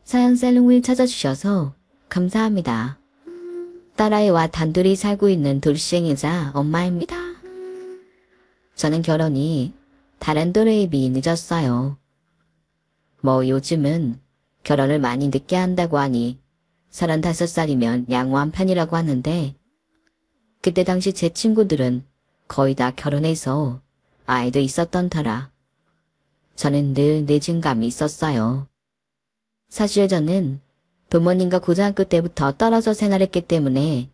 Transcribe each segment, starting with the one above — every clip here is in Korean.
사연 셀링을 찾아주셔서 감사합니다. 딸아이와 단둘이 살고 있는 돌싱이자 엄마입니다. 저는 결혼이 다른 또래에 비해 늦었어요. 뭐 요즘은 결혼을 많이 늦게 한다고 하니 35살이면 양호한 편이라고 하는데 그때 당시 제 친구들은 거의 다 결혼해서 아이도 있었던 터라 저는 늘 늦은 감이 있었어요. 사실 저는 부모님과 고등학교 때부터 떨어져 생활했기 때문에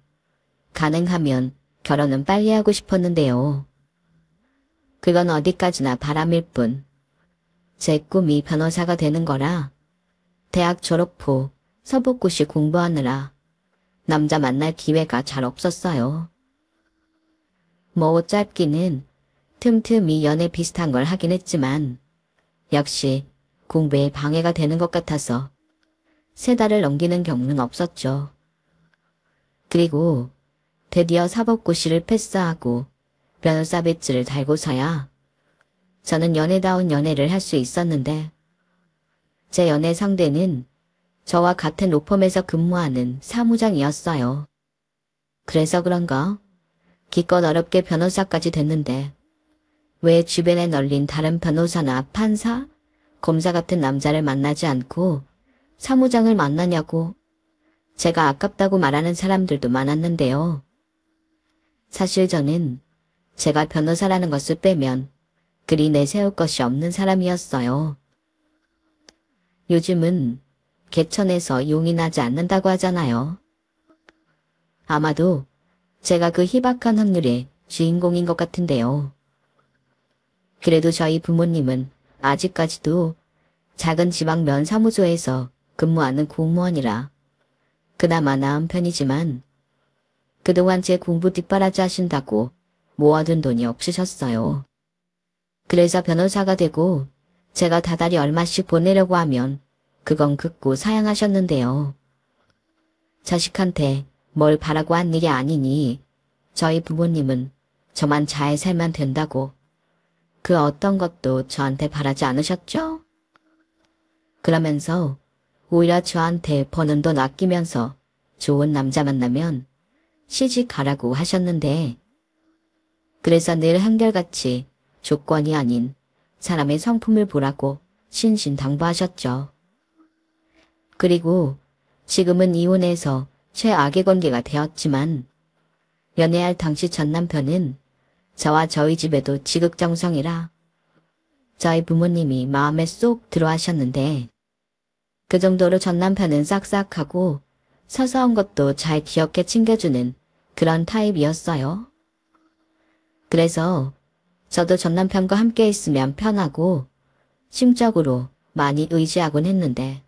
가능하면 결혼은 빨리 하고 싶었는데요. 그건 어디까지나 바람일 뿐. 제 꿈이 변호사가 되는 거라 대학 졸업 후 서북고시 공부하느라 남자 만날 기회가 잘 없었어요. 뭐 짧기는 틈틈이 연애 비슷한 걸 하긴 했지만 역시 공부에 방해가 되는 것 같아서 3달을 넘기는 경우는 없었죠. 그리고 드디어 사법고시를 패스하고 변호사 배지를 달고서야 저는 연애다운 연애를 할 수 있었는데 제 연애 상대는 저와 같은 로펌에서 근무하는 사무장이었어요. 그래서 그런가 기껏 어렵게 변호사까지 됐는데 왜 주변에 널린 다른 변호사나 판사, 검사 같은 남자를 만나지 않고 사무장을 만나냐고 제가 아깝다고 말하는 사람들도 많았는데요. 사실 저는 제가 변호사라는 것을 빼면 그리 내세울 것이 없는 사람이었어요. 요즘은 개천에서 용이 나지 않는다고 하잖아요. 아마도 제가 그 희박한 확률의 주인공인 것 같은데요. 그래도 저희 부모님은 아직까지도 작은 지방 면사무소에서 근무하는 공무원이라 그나마 나은 편이지만 그동안 제 공부 뒷바라지 하신다고 모아둔 돈이 없으셨어요. 그래서 변호사가 되고 제가 다달이 얼마씩 보내려고 하면 그건 극구 사양하셨는데요. 자식한테 뭘 바라고 한 일이 아니니 저희 부모님은 저만 잘 살면 된다고 그 어떤 것도 저한테 바라지 않으셨죠? 그러면서 오히려 저한테 버는 돈 아끼면서 좋은 남자 만나면 시집 가라고 하셨는데 그래서 늘 한결같이 조건이 아닌 사람의 성품을 보라고 신신당부하셨죠. 그리고 지금은 이혼해서 최악의 관계가 되었지만 연애할 당시 전 남편은 저와 저희 집에도 지극정성이라 저희 부모님이 마음에 쏙 들어하셨는데 그 정도로 전 남편은 싹싹하고 서서한 것도 잘 기억해 챙겨주는 그런 타입이었어요. 그래서 저도 전 남편과 함께 있으면 편하고 심적으로 많이 의지하곤 했는데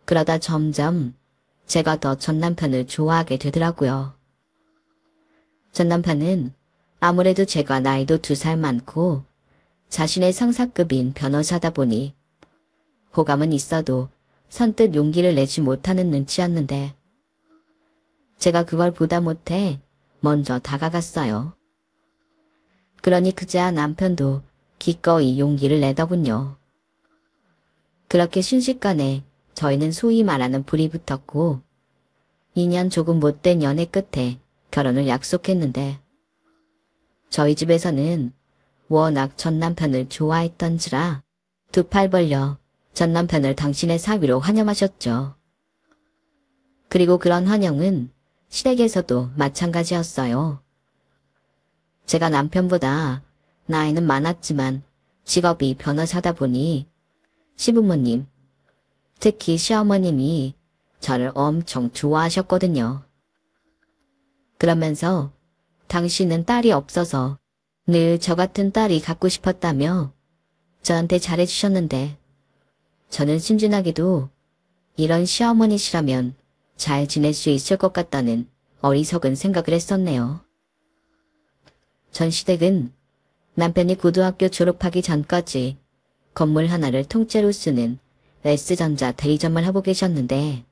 그러다 점점 제가 더 전 남편을 좋아하게 되더라고요. 전 남편은 아무래도 제가 나이도 2살 많고 자신의 상사급인 변호사다 보니 호감은 있어도 선뜻 용기를 내지 못하는 눈치였는데 제가 그걸 보다 못해 먼저 다가갔어요. 그러니 그제야 남편도 기꺼이 용기를 내더군요. 그렇게 순식간에 저희는 소위 말하는 불이 붙었고 2년 조금 못된 연애 끝에 결혼을 약속했는데 저희 집에서는 워낙 전 남편을 좋아했던지라 2팔 벌려 전 남편을 당신의 사위로 환영하셨죠. 그리고 그런 환영은 시댁에서도 마찬가지였어요. 제가 남편보다 나이는 많았지만 직업이 변호사다 보니 시부모님, 특히 시어머님이 저를 엄청 좋아하셨거든요. 그러면서 당신은 딸이 없어서 늘 저 같은 딸이 갖고 싶었다며 저한테 잘해주셨는데 저는 순진하게도 이런 시어머니시라면 잘 지낼 수 있을 것 같다는 어리석은 생각을 했었네요. 전 시댁은 남편이 고등학교 졸업하기 전까지 건물 하나를 통째로 쓰는 S전자 대리점을 하고 계셨는데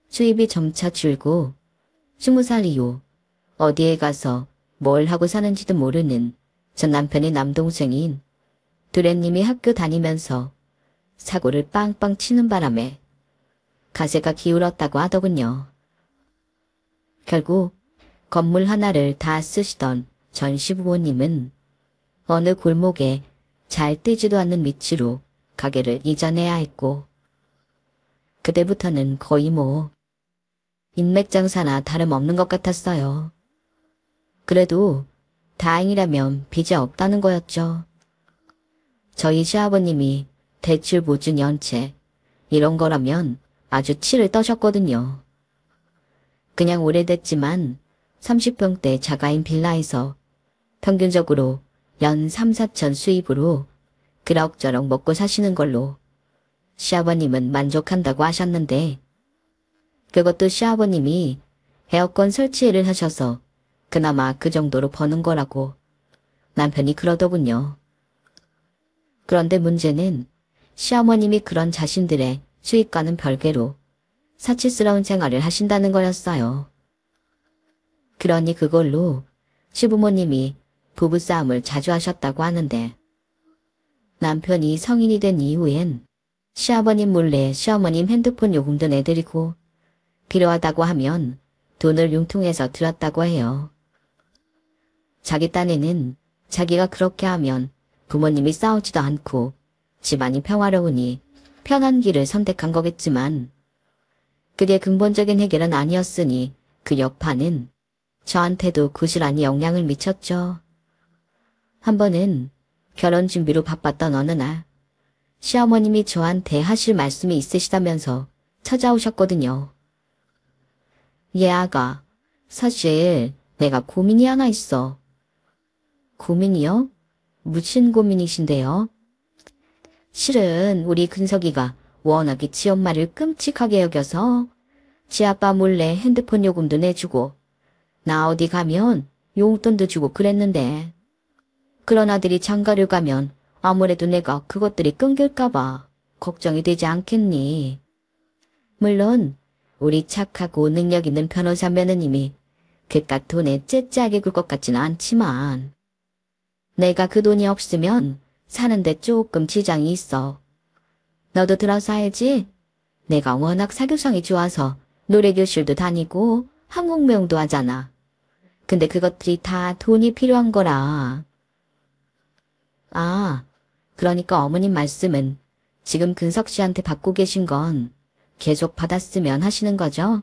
수입이 점차 줄고 20살 이후 어디에 가서 뭘 하고 사는지도 모르는 전 남편의 남동생인 두레님이 학교 다니면서 사고를 빵빵 치는 바람에 가세가 기울었다고 하더군요. 결국 건물 하나를 다 쓰시던 전 시부모님은 어느 골목에 잘 뜨지도 않는 위치로 가게를 이전해야 했고, 그때부터는 거의 인맥장사나 다름없는 것 같았어요. 그래도 다행이라면 빚이 없다는 거였죠. 저희 시아버님이 대출 보증 연체 이런 거라면 아주 치를 떠셨거든요. 그냥 오래됐지만 30평대 자가인 빌라에서 평균적으로 연 3, 4천 수입으로 그럭저럭 먹고 사시는 걸로 시아버님은 만족한다고 하셨는데, 그것도 시아버님이 에어컨 설치를 하셔서 그나마 그 정도로 버는 거라고 남편이 그러더군요. 그런데 문제는 시어머님이 그런 자신들의 수입과는 별개로 사치스러운 생활을 하신다는 거였어요. 그러니 그걸로 시부모님이 부부싸움을 자주 하셨다고 하는데, 남편이 성인이 된 이후엔 시아버님 몰래 시어머님 핸드폰 요금도 내드리고 필요하다고 하면 돈을 융통해서 들었다고 해요. 자기 딴에는 자기가 그렇게 하면 부모님이 싸우지도 않고 집안이 평화로우니 편한 길을 선택한 거겠지만, 그게 근본적인 해결은 아니었으니 그 여파는 저한테도 고스란히 영향을 미쳤죠. 한 번은 결혼 준비로 바빴던 어느 날 시어머님이 저한테 하실 말씀이 있으시다면서 찾아오셨거든요. 예, 아가, 사실 내가 고민이 하나 있어. 고민이요? 무슨 고민이신데요? 실은 우리 근석이가 워낙에 지 엄마를 끔찍하게 여겨서 지 아빠 몰래 핸드폰 요금도 내주고 나 어디 가면 용돈도 주고 그랬는데, 그런 아들이 장가를 가면 아무래도 내가 그것들이 끊길까봐 걱정이 되지 않겠니? 물론 우리 착하고 능력 있는 변호사 며느님이 그깟 돈에 째째하게 굴 것 같지는 않지만, 내가 그 돈이 없으면 사는데 조금 지장이 있어. 너도 들어서 알지? 내가 워낙 사교성이 좋아서 노래교실도 다니고 한국무용도 하잖아. 근데 그것들이 다 돈이 필요한 거라. 아, 그러니까 어머님 말씀은 지금 근석 씨한테 받고 계신 건 계속 받았으면 하시는 거죠?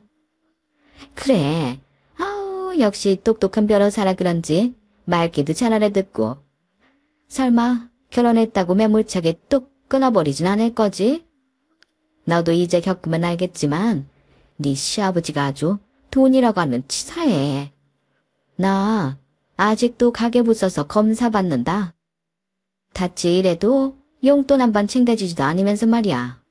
그래. 아우, 역시 똑똑한 변호사라 그런지 말귀도 잘 알아듣고. 설마 결혼했다고 매몰차게 뚝 끊어버리진 않을 거지? 너도 이제 겪으면 알겠지만 네 시아버지가 아주 돈이라고 하면 치사해. 나 아직도 가계부 써서 검사 받는다. 다치 이래도 용돈 한 번 챙겨주지도 않으면서 말이야.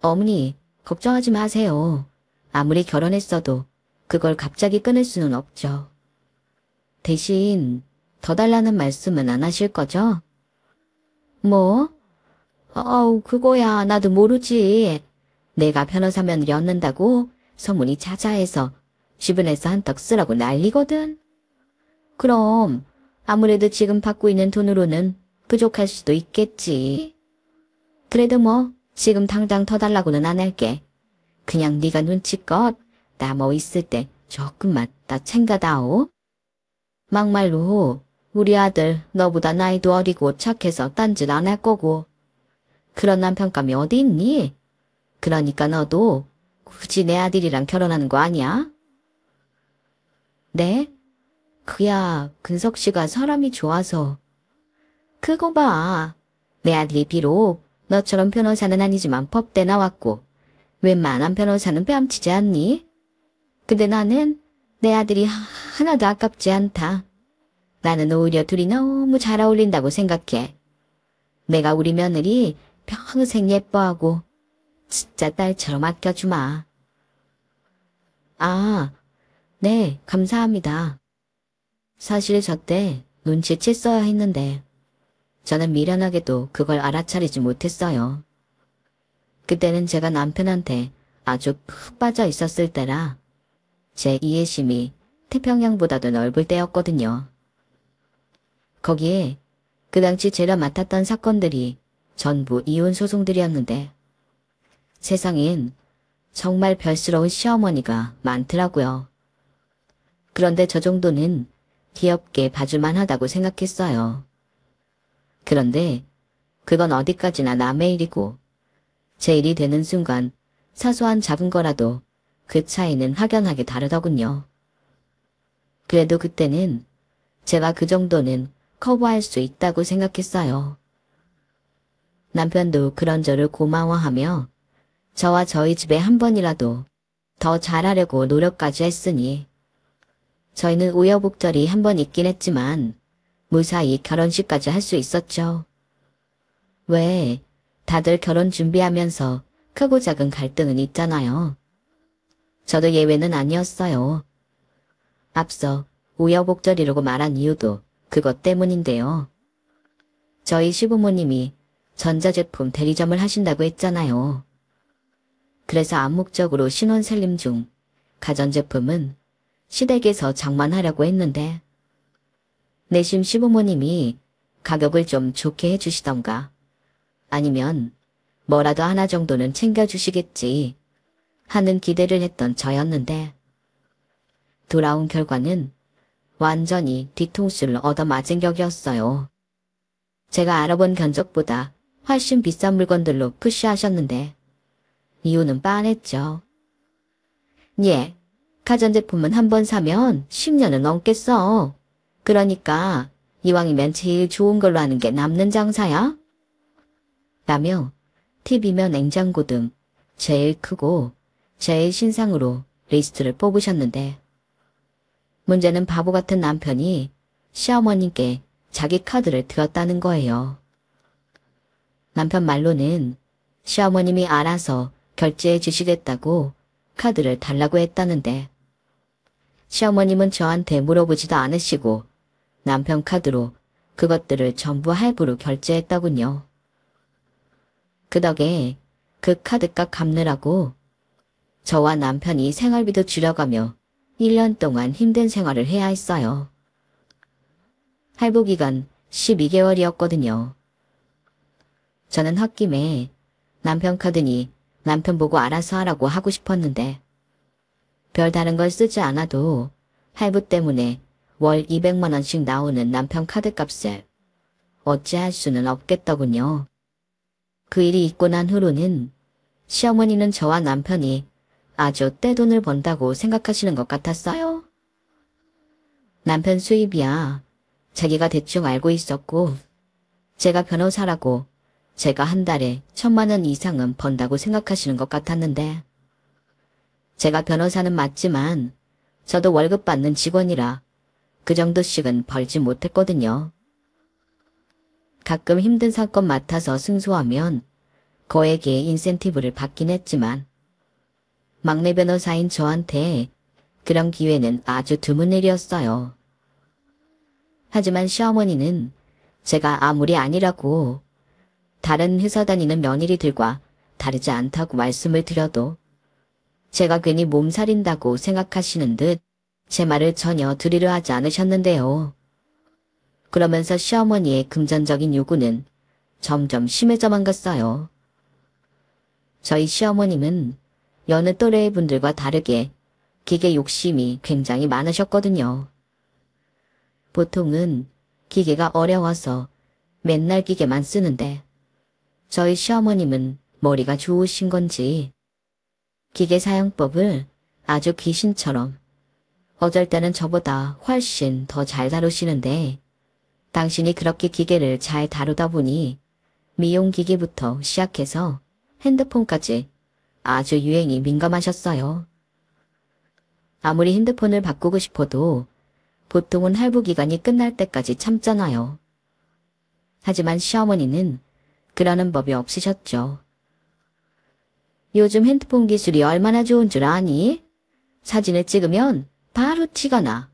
어머니, 걱정하지 마세요. 아무리 결혼했어도 그걸 갑자기 끊을 수는 없죠. 대신 더 달라는 말씀은 안 하실 거죠? 뭐? 그거야 나도 모르지. 내가 변호사 며느리 얻는다고 소문이 자자해서 주변에서 한턱 쓰라고 난리거든. 그럼 아무래도 지금 받고 있는 돈으로는 부족할 수도 있겠지. 그래도 뭐 지금 당장 더 달라고는 안 할게. 그냥 네가 눈치껏 나 뭐 있을 때 조금만 나 챙겨다오. 막말로 우리 아들 너보다 나이도 어리고 착해서 딴짓 안 할 거고 그런 남편감이 어디 있니? 그러니까 너도 굳이 내 아들이랑 결혼하는 거 아니야? 네? 그야 근석 씨가 사람이 좋아서. 그거 봐. 내 아들이 비록 너처럼 변호사는 아니지만 법대 나왔고 웬만한 변호사는 뺨치지 않니? 근데 나는 내 아들이 하나도 아깝지 않다. 나는 오히려 둘이 너무 잘 어울린다고 생각해. 내가 우리 며느리 평생 예뻐하고 진짜 딸처럼 아껴주마. 아, 네, 감사합니다. 사실 저 때 눈치챘어야 했는데 저는 미련하게도 그걸 알아차리지 못했어요. 그때는 제가 남편한테 아주 푹 빠져 있었을 때라 제 이해심이 태평양보다도 넓을 때였거든요. 거기에 그 당시 제가 맡았던 사건들이 전부 이혼 소송들이었는데 세상엔 정말 별스러운 시어머니가 많더라고요. 그런데 저 정도는 귀엽게 봐줄만 하다고 생각했어요. 그런데 그건 어디까지나 남의 일이고 제 일이 되는 순간 사소한 작은 거라도 그 차이는 확연하게 다르더군요. 그래도 그때는 제가 그 정도는 커버할 수 있다고 생각했어요. 남편도 그런 저를 고마워하며 저와 저희 집에 한 번이라도 더 잘하려고 노력까지 했으니 저희는 우여곡절이 한 번 있긴 했지만 무사히 결혼식까지 할 수 있었죠. 왜 다들 결혼 준비하면서 크고 작은 갈등은 있잖아요. 저도 예외는 아니었어요. 앞서 우여곡절이라고 말한 이유도 그것 때문인데요. 저희 시부모님이 전자제품 대리점을 하신다고 했잖아요. 그래서 암묵적으로 신혼살림 중 가전제품은 시댁에서 장만하려고 했는데 내심 시부모님이 가격을 좀 좋게 해주시던가 아니면 뭐라도 하나 정도는 챙겨주시겠지 하는 기대를 했던 저였는데 돌아온 결과는 완전히 뒤통수를 얻어맞은 격이었어요. 제가 알아본 견적보다 훨씬 비싼 물건들로 푸시하셨는데 이유는 빤했죠. 예, 가전제품은 한 번 사면 10년은 넘겠어. 그러니까 이왕이면 제일 좋은 걸로 하는 게 남는 장사야. 라며 TV며 냉장고 등 제일 크고 제일 신상으로 리스트를 뽑으셨는데 문제는 바보 같은 남편이 시어머님께 자기 카드를 들었다는 거예요. 남편 말로는 시어머님이 알아서 결제해 주시겠다고 카드를 달라고 했다는데 시어머님은 저한테 물어보지도 않으시고 남편 카드로 그것들을 전부 할부로 결제했더군요. 그 덕에 그 카드값 갚느라고 저와 남편이 생활비도 줄여가며 1년 동안 힘든 생활을 해야 했어요. 할부 기간 12개월이었거든요. 저는 홧김에 남편 카드니 남편 보고 알아서 하라고 하고 싶었는데 별다른 걸 쓰지 않아도 할부 때문에 월 200만 원씩 나오는 남편 카드값을 어찌할 수는 없겠더군요. 그 일이 있고 난 후로는 시어머니는 저와 남편이 아주 떼돈을 번다고 생각하시는 것 같았어요. 남편 수입이야 자기가 대충 알고 있었고 제가 변호사라고 제가 한 달에 1,000만 원 이상은 번다고 생각하시는 것 같았는데 제가 변호사는 맞지만 저도 월급 받는 직원이라 그 정도씩은 벌지 못했거든요. 가끔 힘든 사건 맡아서 승소하면 거액의 인센티브를 받긴 했지만 막내 변호사인 저한테 그런 기회는 아주 드문 일이었어요. 하지만 시어머니는 제가 아무리 아니라고 다른 회사 다니는 며느리들과 다르지 않다고 말씀을 드려도 제가 괜히 몸살인다고 생각하시는 듯 제 말을 전혀 들으려 하지 않으셨는데요. 그러면서 시어머니의 금전적인 요구는 점점 심해져만 갔어요. 저희 시어머님은 여느 또래의 분들과 다르게 기계 욕심이 굉장히 많으셨거든요. 보통은 기계가 어려워서 맨날 기계만 쓰는데 저희 시어머님은 머리가 좋으신 건지 기계 사용법을 아주 귀신처럼 어쩔 때는 저보다 훨씬 더 잘 다루시는데 당신이 그렇게 기계를 잘 다루다 보니 미용기기부터 시작해서 핸드폰까지 아주 유행이 민감하셨어요. 아무리 핸드폰을 바꾸고 싶어도 보통은 할부 기간이 끝날 때까지 참잖아요. 하지만 시어머니는 그러는 법이 없으셨죠. 요즘 핸드폰 기술이 얼마나 좋은 줄 아니? 사진을 찍으면 바로 티가 나.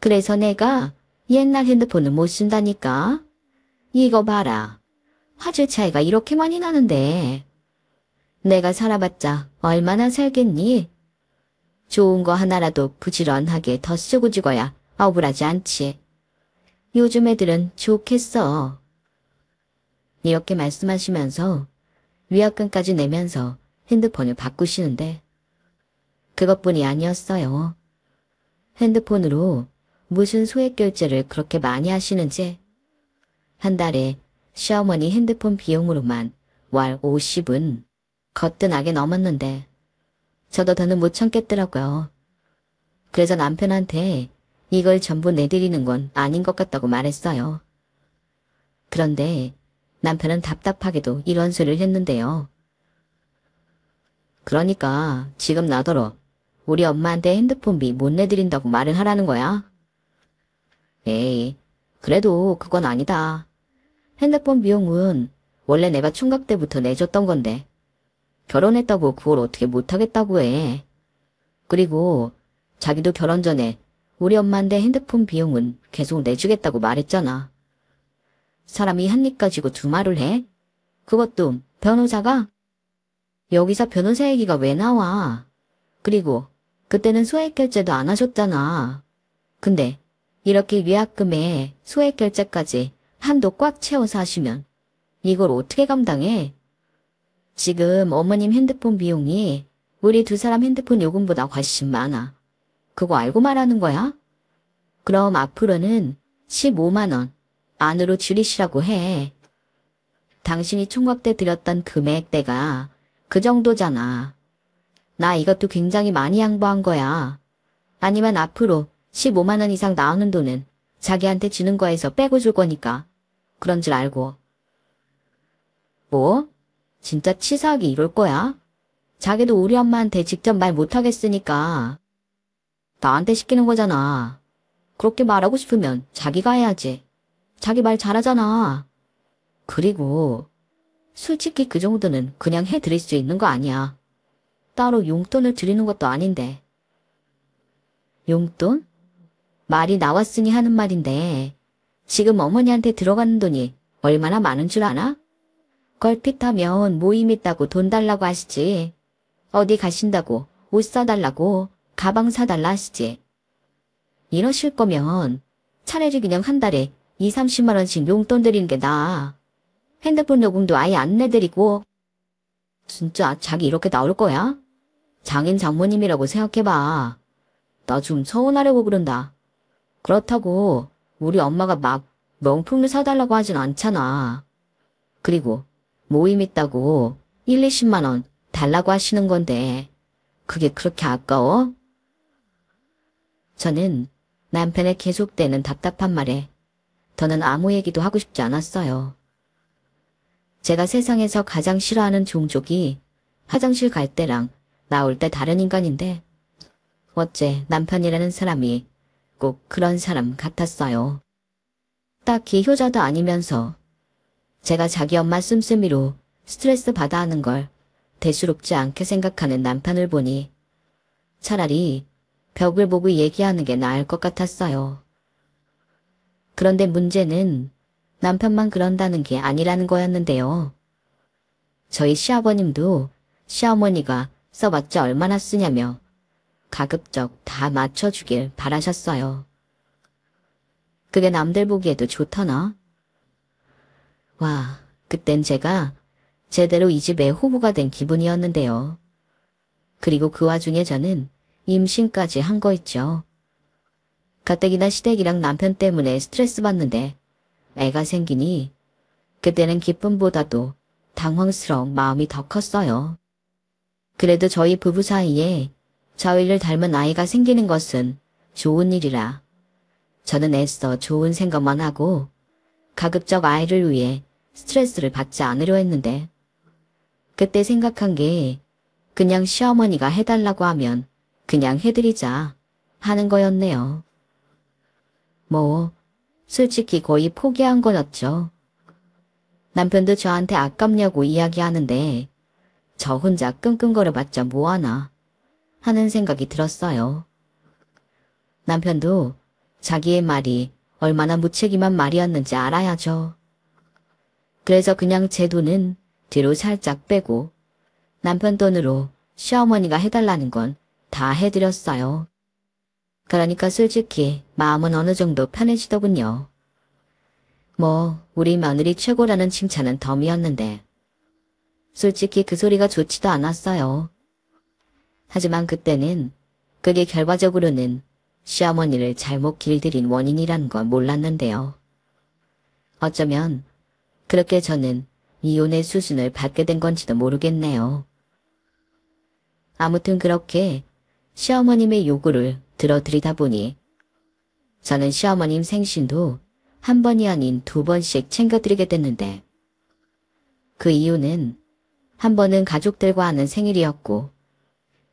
그래서 내가 옛날 핸드폰은 못 쓴다니까. 이거 봐라. 화질 차이가 이렇게 많이 나는데. 내가 살아봤자 얼마나 살겠니? 좋은 거 하나라도 부지런하게 더 쓰고 죽어야 억울하지 않지. 요즘 애들은 좋겠어. 이렇게 말씀하시면서 위약금까지 내면서 핸드폰을 바꾸시는데 그것뿐이 아니었어요. 핸드폰으로 무슨 소액 결제를 그렇게 많이 하시는지 한 달에 시어머니 핸드폰 비용으로만 월 50은 거뜬하게 넘었는데 저도 더는 못 참겠더라고요. 그래서 남편한테 이걸 전부 내드리는 건 아닌 것 같다고 말했어요. 그런데 남편은 답답하게도 이런 소리를 했는데요. 그러니까 지금 나더러 우리 엄마한테 핸드폰비 못 내드린다고 말을 하라는 거야? 에이, 그래도 그건 아니다. 핸드폰 비용은 원래 내가 총각 때부터 내줬던 건데 결혼했다고 그걸 어떻게 못하겠다고 해. 그리고 자기도 결혼 전에 우리 엄마한테 핸드폰 비용은 계속 내주겠다고 말했잖아. 사람이 한 입 가지고 두 말을 해? 그것도 변호사가? 여기서 변호사 얘기가 왜 나와? 그리고 그때는 소액 결제도 안 하셨잖아. 근데 이렇게 위약금에 소액 결제까지 한도 꽉 채워서 하시면 이걸 어떻게 감당해? 지금 어머님 핸드폰 비용이 우리 두 사람 핸드폰 요금보다 훨씬 많아. 그거 알고 말하는 거야? 그럼 앞으로는 15만 원 안으로 줄이시라고 해. 당신이 총각 때 들였던 금액대가 그 정도잖아. 나 이것도 굉장히 많이 양보한 거야. 아니면 앞으로 15만 원 이상 나오는 돈은 자기한테 주는 거에서 빼고 줄 거니까. 그런 줄 알고. 뭐? 진짜 치사하게 이럴 거야? 자기도 우리 엄마한테 직접 말 못하겠으니까 나한테 시키는 거잖아. 그렇게 말하고 싶으면 자기가 해야지. 자기 말 잘하잖아. 그리고 솔직히 그 정도는 그냥 해드릴 수 있는 거 아니야. 따로 용돈을 드리는 것도 아닌데. 용돈? 말이 나왔으니 하는 말인데 지금 어머니한테 들어가는 돈이 얼마나 많은 줄 아나? 걸핏하면 모임 있다고 돈 달라고 하시지. 어디 가신다고 옷 사달라고 가방 사달라 하시지. 이러실 거면 차라리 그냥 한 달에 2, 30만 원씩 용돈 드리는 게 나아. 핸드폰 요금도 아예 안 내드리고. 진짜 자기 이렇게 나올 거야? 장인 장모님이라고 생각해봐. 나 좀 서운하려고 그런다. 그렇다고 우리 엄마가 막 명품을 사달라고 하진 않잖아. 그리고 모임 있다고 1, 20만 원 달라고 하시는 건데 그게 그렇게 아까워? 저는 남편의 계속되는 답답한 말에 더는 아무 얘기도 하고 싶지 않았어요. 제가 세상에서 가장 싫어하는 종족이 화장실 갈 때랑 나올 때 다른 인간인데 어째 남편이라는 사람이 꼭 그런 사람 같았어요. 딱히 효자도 아니면서 제가 자기 엄마 씀씀이로 스트레스 받아 하는 걸 대수롭지 않게 생각하는 남편을 보니 차라리 벽을 보고 얘기하는 게 나을 것 같았어요. 그런데 문제는 남편만 그런다는 게 아니라는 거였는데요. 저희 시아버님도 시어머니가 써봤자 얼마나 쓰냐며 가급적 다 맞춰주길 바라셨어요. 그게 남들 보기에도 좋더나? 와, 그땐 제가 제대로 이 집의 호구가 된 기분이었는데요. 그리고 그 와중에 저는 임신까지 한 거 있죠. 가뜩이나 시댁이랑 남편 때문에 스트레스 받는데 애가 생기니 그때는 기쁨보다도 당황스러운 마음이 더 컸어요. 그래도 저희 부부 사이에 저희를 닮은 아이가 생기는 것은 좋은 일이라 저는 애써 좋은 생각만 하고 가급적 아이를 위해 스트레스를 받지 않으려 했는데 그때 생각한 게 그냥 시어머니가 해달라고 하면 그냥 해드리자 하는 거였네요. 뭐 솔직히 거의 포기한 거였죠. 남편도 저한테 아깝냐고 이야기하는데 저 혼자 끙끙거려봤자 뭐하나 하는 생각이 들었어요. 남편도 자기의 말이 얼마나 무책임한 말이었는지 알아야죠. 그래서 그냥 제 돈은 뒤로 살짝 빼고 남편 돈으로 시어머니가 해달라는 건 다 해드렸어요. 그러니까 솔직히 마음은 어느 정도 편해지더군요. 우리 며느리 최고라는 칭찬은 덤이었는데 솔직히 그 소리가 좋지도 않았어요. 하지만 그때는 그게 결과적으로는 시어머니를 잘못 길들인 원인이라는 걸 몰랐는데요. 어쩌면 그렇게 저는 이혼의 수순을 밟게 된 건지도 모르겠네요. 아무튼 그렇게 시어머님의 요구를 들어드리다 보니 저는 시어머님 생신도 한 번이 아닌 2번씩 챙겨드리게 됐는데 그 이유는 한 번은 가족들과 하는 생일이었고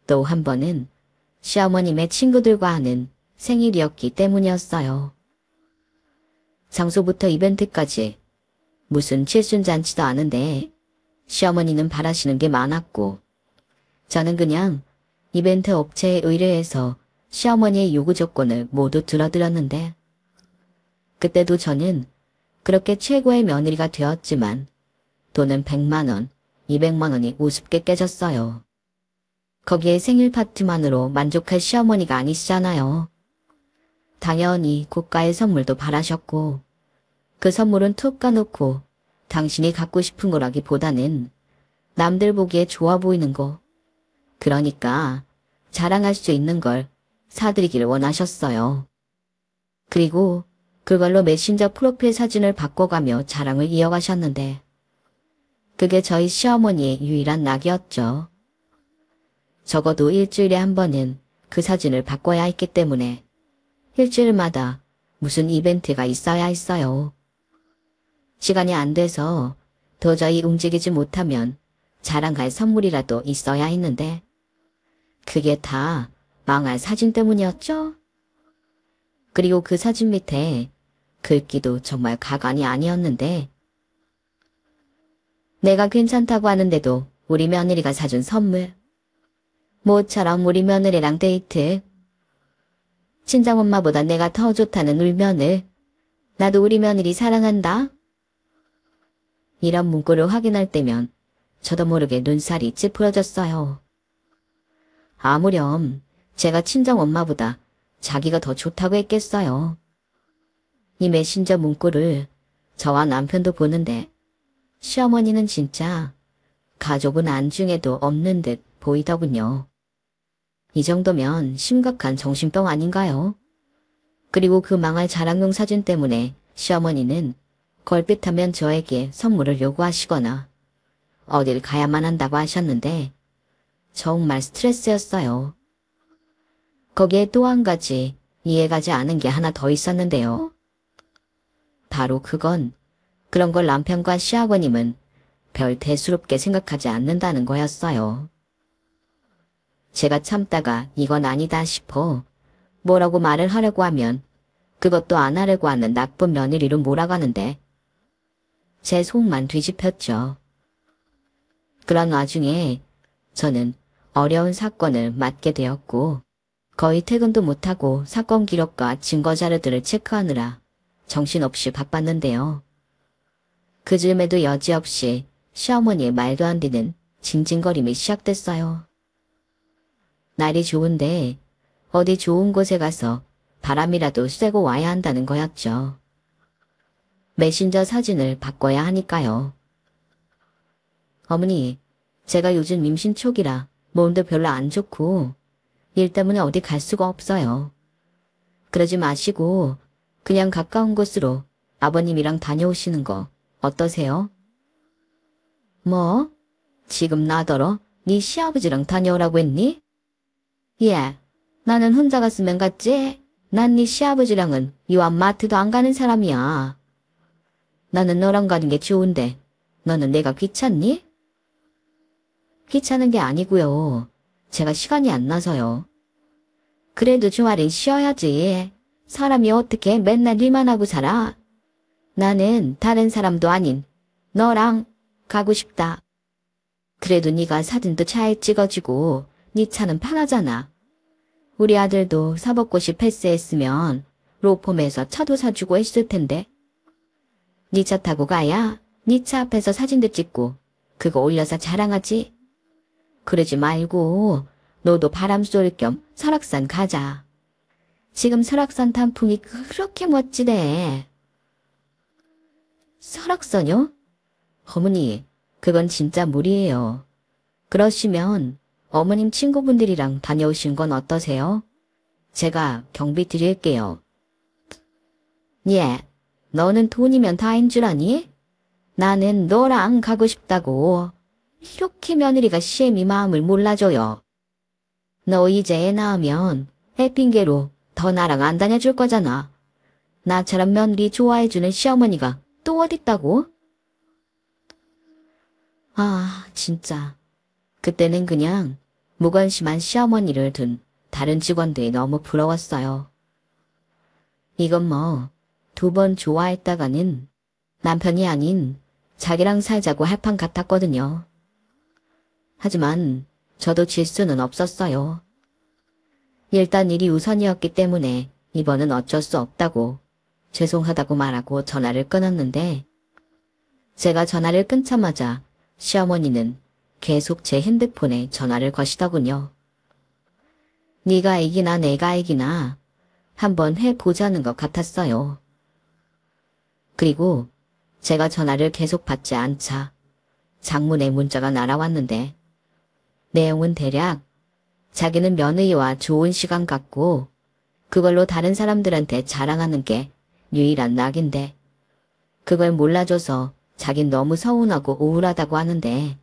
또 한 번은 시어머님의 친구들과 하는 생일이었기 때문이었어요. 장소부터 이벤트까지 무슨 칠순잔치도 아는데 시어머니는 바라시는 게 많았고 저는 그냥 이벤트 업체에 의뢰해서 시어머니의 요구 조건을 모두 들어드렸는데 그때도 저는 그렇게 최고의 며느리가 되었지만 돈은 100만 원, 200만 원이 우습게 깨졌어요. 거기에 생일 파티만으로 만족할 시어머니가 아니시잖아요. 당연히 고가의 선물도 바라셨고 그 선물은 툭 까놓고 당신이 갖고 싶은 거라기보다는 남들 보기에 좋아 보이는 거, 그러니까 자랑할 수 있는 걸 사드리기를 원하셨어요. 그리고 그걸로 메신저 프로필 사진을 바꿔가며 자랑을 이어가셨는데 그게 저희 시어머니의 유일한 낙이었죠. 적어도 일주일에 한 번은 그 사진을 바꿔야 했기 때문에 일주일마다 무슨 이벤트가 있어야 했어요. 시간이 안 돼서 도저히 움직이지 못하면 자랑할 선물이라도 있어야 했는데 그게 다 망할 사진 때문이었죠? 그리고 그 사진 밑에 글귀도 정말 가관이 아니었는데 내가 괜찮다고 하는데도 우리 며느리가 사준 선물, 모처럼 우리 며느리랑 데이트, 친정엄마보다 내가 더 좋다는 우리 며느, 나도 우리 며느리 사랑한다. 이런 문구를 확인할 때면 저도 모르게 눈살이 찌푸려졌어요. 아무렴 제가 친정엄마보다 자기가 더 좋다고 했겠어요. 이 메신저 문구를 저와 남편도 보는데 시어머니는 진짜 가족은 안중에도 없는 듯 보이더군요. 이 정도면 심각한 정신병 아닌가요? 그리고 그 망할 자랑용 사진 때문에 시어머니는 걸핏하면 저에게 선물을 요구하시거나 어딜 가야만 한다고 하셨는데 정말 스트레스였어요. 거기에 또 한 가지 이해가지 않은 게 하나 더 있었는데요. 바로 그건 그런 걸 남편과 시아버님은 별 대수롭게 생각하지 않는다는 거였어요. 제가 참다가 이건 아니다 싶어 뭐라고 말을 하려고 하면 그것도 안 하려고 하는 나쁜 며느리로 몰아가는데 제 속만 뒤집혔죠. 그런 와중에 저는 어려운 사건을 맡게 되었고 거의 퇴근도 못하고 사건 기록과 증거 자료들을 체크하느라 정신없이 바빴는데요. 그 즈음에도 여지없이 시어머니의 말도 안 되는 징징거림이 시작됐어요. 날이 좋은데 어디 좋은 곳에 가서 바람이라도 쐬고 와야 한다는 거였죠. 메신저 사진을 바꿔야 하니까요. 어머니, 제가 요즘 임신 초기라 몸도 별로 안 좋고 일 때문에 어디 갈 수가 없어요. 그러지 마시고 그냥 가까운 곳으로 아버님이랑 다녀오시는 거 어떠세요? 뭐? 지금 나더러 네 시아버지랑 다녀오라고 했니? 예, 나는 혼자 갔으면 갔지. 난 네 시아버지랑은 이왕 마트도 안 가는 사람이야. 나는 너랑 가는 게 좋은데 너는 내가 귀찮니? 귀찮은 게 아니고요. 제가 시간이 안 나서요. 그래도 주말엔 쉬어야지. 사람이 어떻게 맨날 일만 하고 살아? 나는 다른 사람도 아닌 너랑 가고 싶다. 그래도 네가 사진도 차에 찍어주고 네 차는 편하잖아. 우리 아들도 사법고시 패스했으면 로펌에서 차도 사주고 했을 텐데. 네 차 타고 가야 네 차 앞에서 사진도 찍고 그거 올려서 자랑하지. 그러지 말고 너도 바람 쏠 겸 설악산 가자. 지금 설악산 단풍이 그렇게 멋지대. 설악서요? 어머니, 그건 진짜 무리예요. 그러시면 어머님 친구분들이랑 다녀오신 건 어떠세요? 제가 경비 드릴게요. 예, 너는 돈이면 다인 줄 아니? 나는 너랑 가고 싶다고. 이렇게 며느리가 시애미 마음을 몰라줘요. 너 이제 애 낳으면 애 핑계로 더 나랑 안 다녀줄 거잖아. 나처럼 며느리 좋아해주는 시어머니가 또 어딨다고? 아, 진짜. 그때는 그냥 무관심한 시어머니를 둔 다른 직원들이 너무 부러웠어요. 이건 뭐 2번 좋아했다가는 남편이 아닌 자기랑 살자고 할 판 같았거든요. 하지만 저도 질 수는 없었어요. 일단 일이 우선이었기 때문에 이번은 어쩔 수 없다고 죄송하다고 말하고 전화를 끊었는데 제가 전화를 끊자마자 시어머니는 계속 제 핸드폰에 전화를 거시더군요. 네가 이기나 내가 이기나 한번 해보자는 것 같았어요. 그리고 제가 전화를 계속 받지 않자 장문의 문자가 날아왔는데 내용은 대략 자기는 며느리와 좋은 시간 갖고 그걸로 다른 사람들한테 자랑하는 게 유일한 낙인데 그걸 몰라줘서 자긴 너무 서운하고 우울하다고 하는데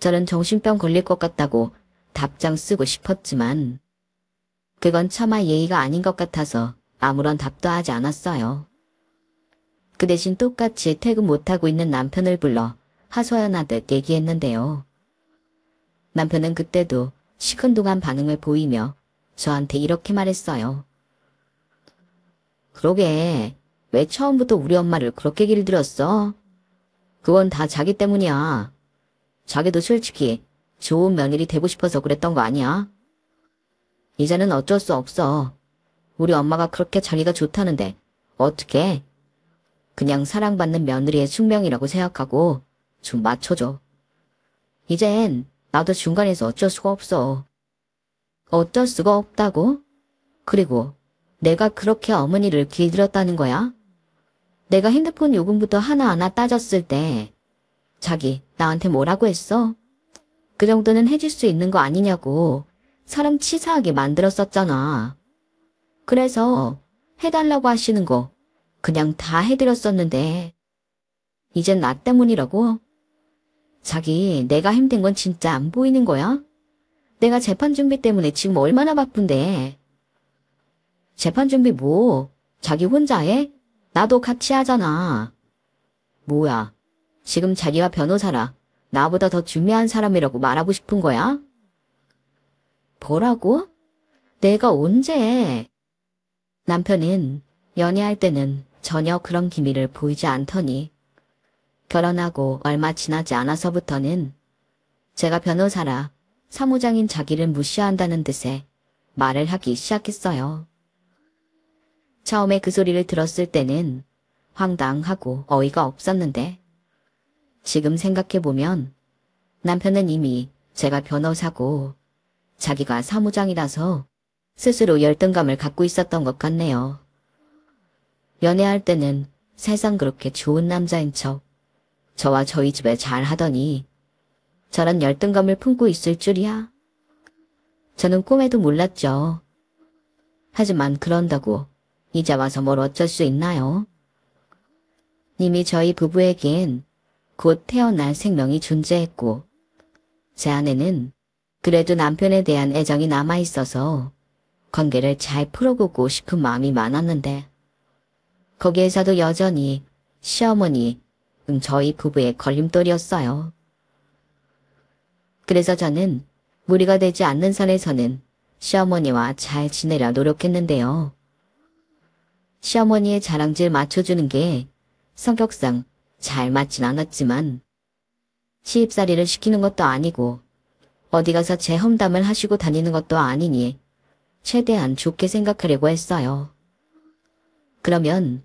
저는 정신병 걸릴 것 같다고 답장 쓰고 싶었지만 그건 차마 예의가 아닌 것 같아서 아무런 답도 하지 않았어요. 그 대신 똑같이 퇴근 못하고 있는 남편을 불러 하소연하듯 얘기했는데요. 남편은 그때도 시큰둥한 반응을 보이며 저한테 이렇게 말했어요. 그러게, 왜 처음부터 우리 엄마를 그렇게 길들였어? 그건 다 자기 때문이야. 자기도 솔직히 좋은 며느리 되고 싶어서 그랬던 거 아니야? 이제는 어쩔 수 없어. 우리 엄마가 그렇게 자기가 좋다는데 어떡해? 그냥 사랑받는 며느리의 숙명이라고 생각하고 좀 맞춰줘. 이젠 나도 중간에서 어쩔 수가 없어. 어쩔 수가 없다고? 그리고 내가 그렇게 어머니를 길들였다는 거야? 내가 핸드폰 요금부터 하나하나 따졌을 때 자기 나한테 뭐라고 했어? 그 정도는 해줄 수 있는 거 아니냐고 사람 치사하게 만들었었잖아. 그래서 해달라고 하시는 거 그냥 다 해드렸었는데 이젠 나 때문이라고? 자기 내가 힘든 건 진짜 안 보이는 거야? 내가 재판 준비 때문에 지금 얼마나 바쁜데. 재판 준비 뭐? 자기 혼자 해? 나도 같이 하잖아. 뭐야? 지금 자기가 변호사라 나보다 더 중요한 사람이라고 말하고 싶은 거야? 뭐라고? 내가 언제? 남편은 연애할 때는 전혀 그런 기미를 보이지 않더니 결혼하고 얼마 지나지 않아서부터는 제가 변호사라 사무장인 자기를 무시한다는 듯의 말을 하기 시작했어요. 처음에 그 소리를 들었을 때는 황당하고 어이가 없었는데 지금 생각해보면 남편은 이미 제가 변호사고 자기가 사무장이라서 스스로 열등감을 갖고 있었던 것 같네요. 연애할 때는 세상 그렇게 좋은 남자인 척 저와 저희 집에 잘 하더니 저런 열등감을 품고 있을 줄이야. 저는 꿈에도 몰랐죠. 하지만 그런다고 이제 와서 뭘 어쩔 수 있나요? 이미 저희 부부에겐 곧 태어날 생명이 존재했고 제 안에는 그래도 남편에 대한 애정이 남아있어서 관계를 잘 풀어보고 싶은 마음이 많았는데 거기에서도 여전히 시어머니 저희 부부의 걸림돌이었어요. 그래서 저는 무리가 되지 않는 선에서는 시어머니와 잘 지내려 노력했는데요. 시어머니의 자랑질 맞춰주는 게 성격상 잘 맞진 않았지만 시집살이를 시키는 것도 아니고 어디 가서 제 험담을 하시고 다니는 것도 아니니 최대한 좋게 생각하려고 했어요. 그러면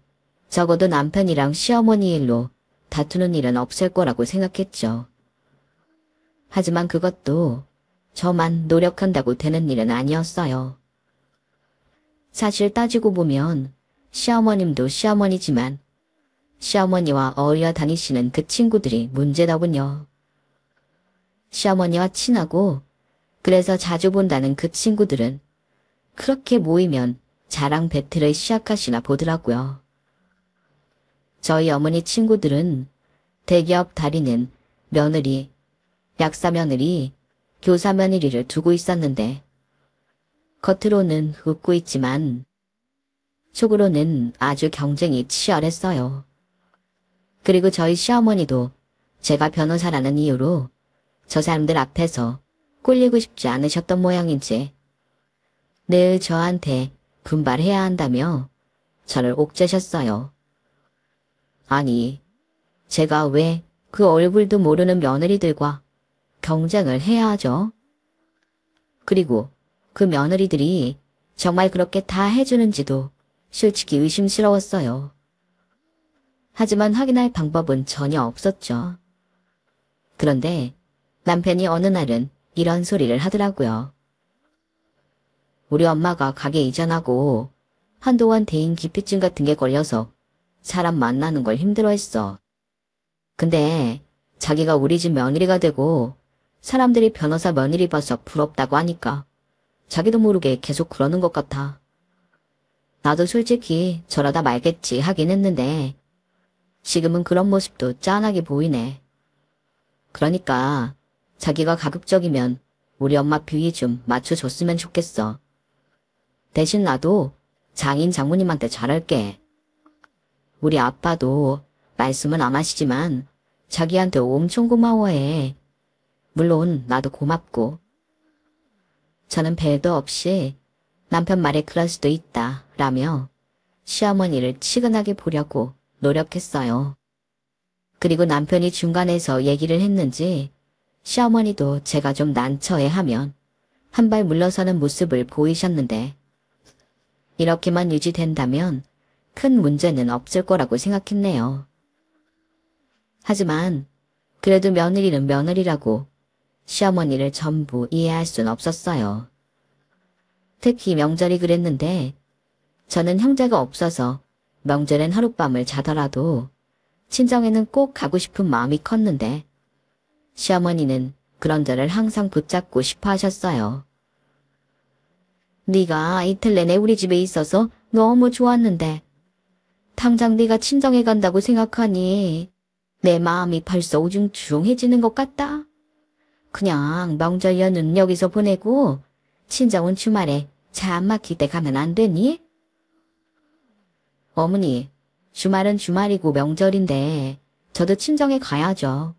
적어도 남편이랑 시어머니 일로 다투는 일은 없을 거라고 생각했죠. 하지만 그것도 저만 노력한다고 되는 일은 아니었어요. 사실 따지고 보면 시어머님도 시어머니지만 시어머니와 어울려 다니시는 그 친구들이 문제더군요. 시어머니와 친하고 그래서 자주 본다는 그 친구들은 그렇게 모이면 자랑 배틀을 시작하시나 보더라고요. 저희 어머니 친구들은 대기업 다니는 며느리, 약사 며느리, 교사 며느리를 두고 있었는데 겉으로는 웃고 있지만 속으로는 아주 경쟁이 치열했어요. 그리고 저희 시어머니도 제가 변호사라는 이유로 저 사람들 앞에서 꼴리고 싶지 않으셨던 모양인지 늘 저한테 분발해야 한다며 저를 옥죄셨어요. 아니, 제가 왜 그 얼굴도 모르는 며느리들과 경쟁을 해야 하죠? 그리고 그 며느리들이 정말 그렇게 다 해주는지도 솔직히 의심스러웠어요. 하지만 확인할 방법은 전혀 없었죠. 그런데 남편이 어느 날은 이런 소리를 하더라고요. 우리 엄마가 가게 이전하고 한동안 대인 기피증 같은 게 걸려서 사람 만나는 걸 힘들어했어. 근데 자기가 우리 집 며느리가 되고 사람들이 변호사 며느리 봐서 부럽다고 하니까 자기도 모르게 계속 그러는 것 같아. 나도 솔직히 저러다 말겠지 하긴 했는데 지금은 그런 모습도 짠하게 보이네. 그러니까 자기가 가급적이면 우리 엄마 비위 좀 맞춰줬으면 좋겠어. 대신 나도 장인 장모님한테 잘할게. 우리 아빠도 말씀은 안 하시지만 자기한테 엄청 고마워해. 물론 나도 고맙고. 저는 별도 없이 남편 말에 그럴 수도 있다 라며 시어머니를 치근하게 보려고 노력했어요. 그리고 남편이 중간에서 얘기를 했는지 시어머니도 제가 좀 난처해하면 한 발 물러서는 모습을 보이셨는데 이렇게만 유지된다면 큰 문제는 없을 거라고 생각했네요. 하지만 그래도 며느리는 며느리라고 시어머니를 전부 이해할 순 없었어요. 특히 명절이 그랬는데 저는 형제가 없어서 명절엔 하룻밤을 자더라도 친정에는 꼭 가고 싶은 마음이 컸는데 시어머니는 그런 저를 항상 붙잡고 싶어 하셨어요. 네가 이틀 내내 우리 집에 있어서 너무 좋았는데 당장 네가 친정에 간다고 생각하니 내 마음이 벌써 우중충해지는 것 같다. 그냥 명절 연휴는 여기서 보내고 친정은 주말에 차 안 막힐 때 가면 안 되니? 어머니, 주말은 주말이고 명절인데 저도 친정에 가야죠.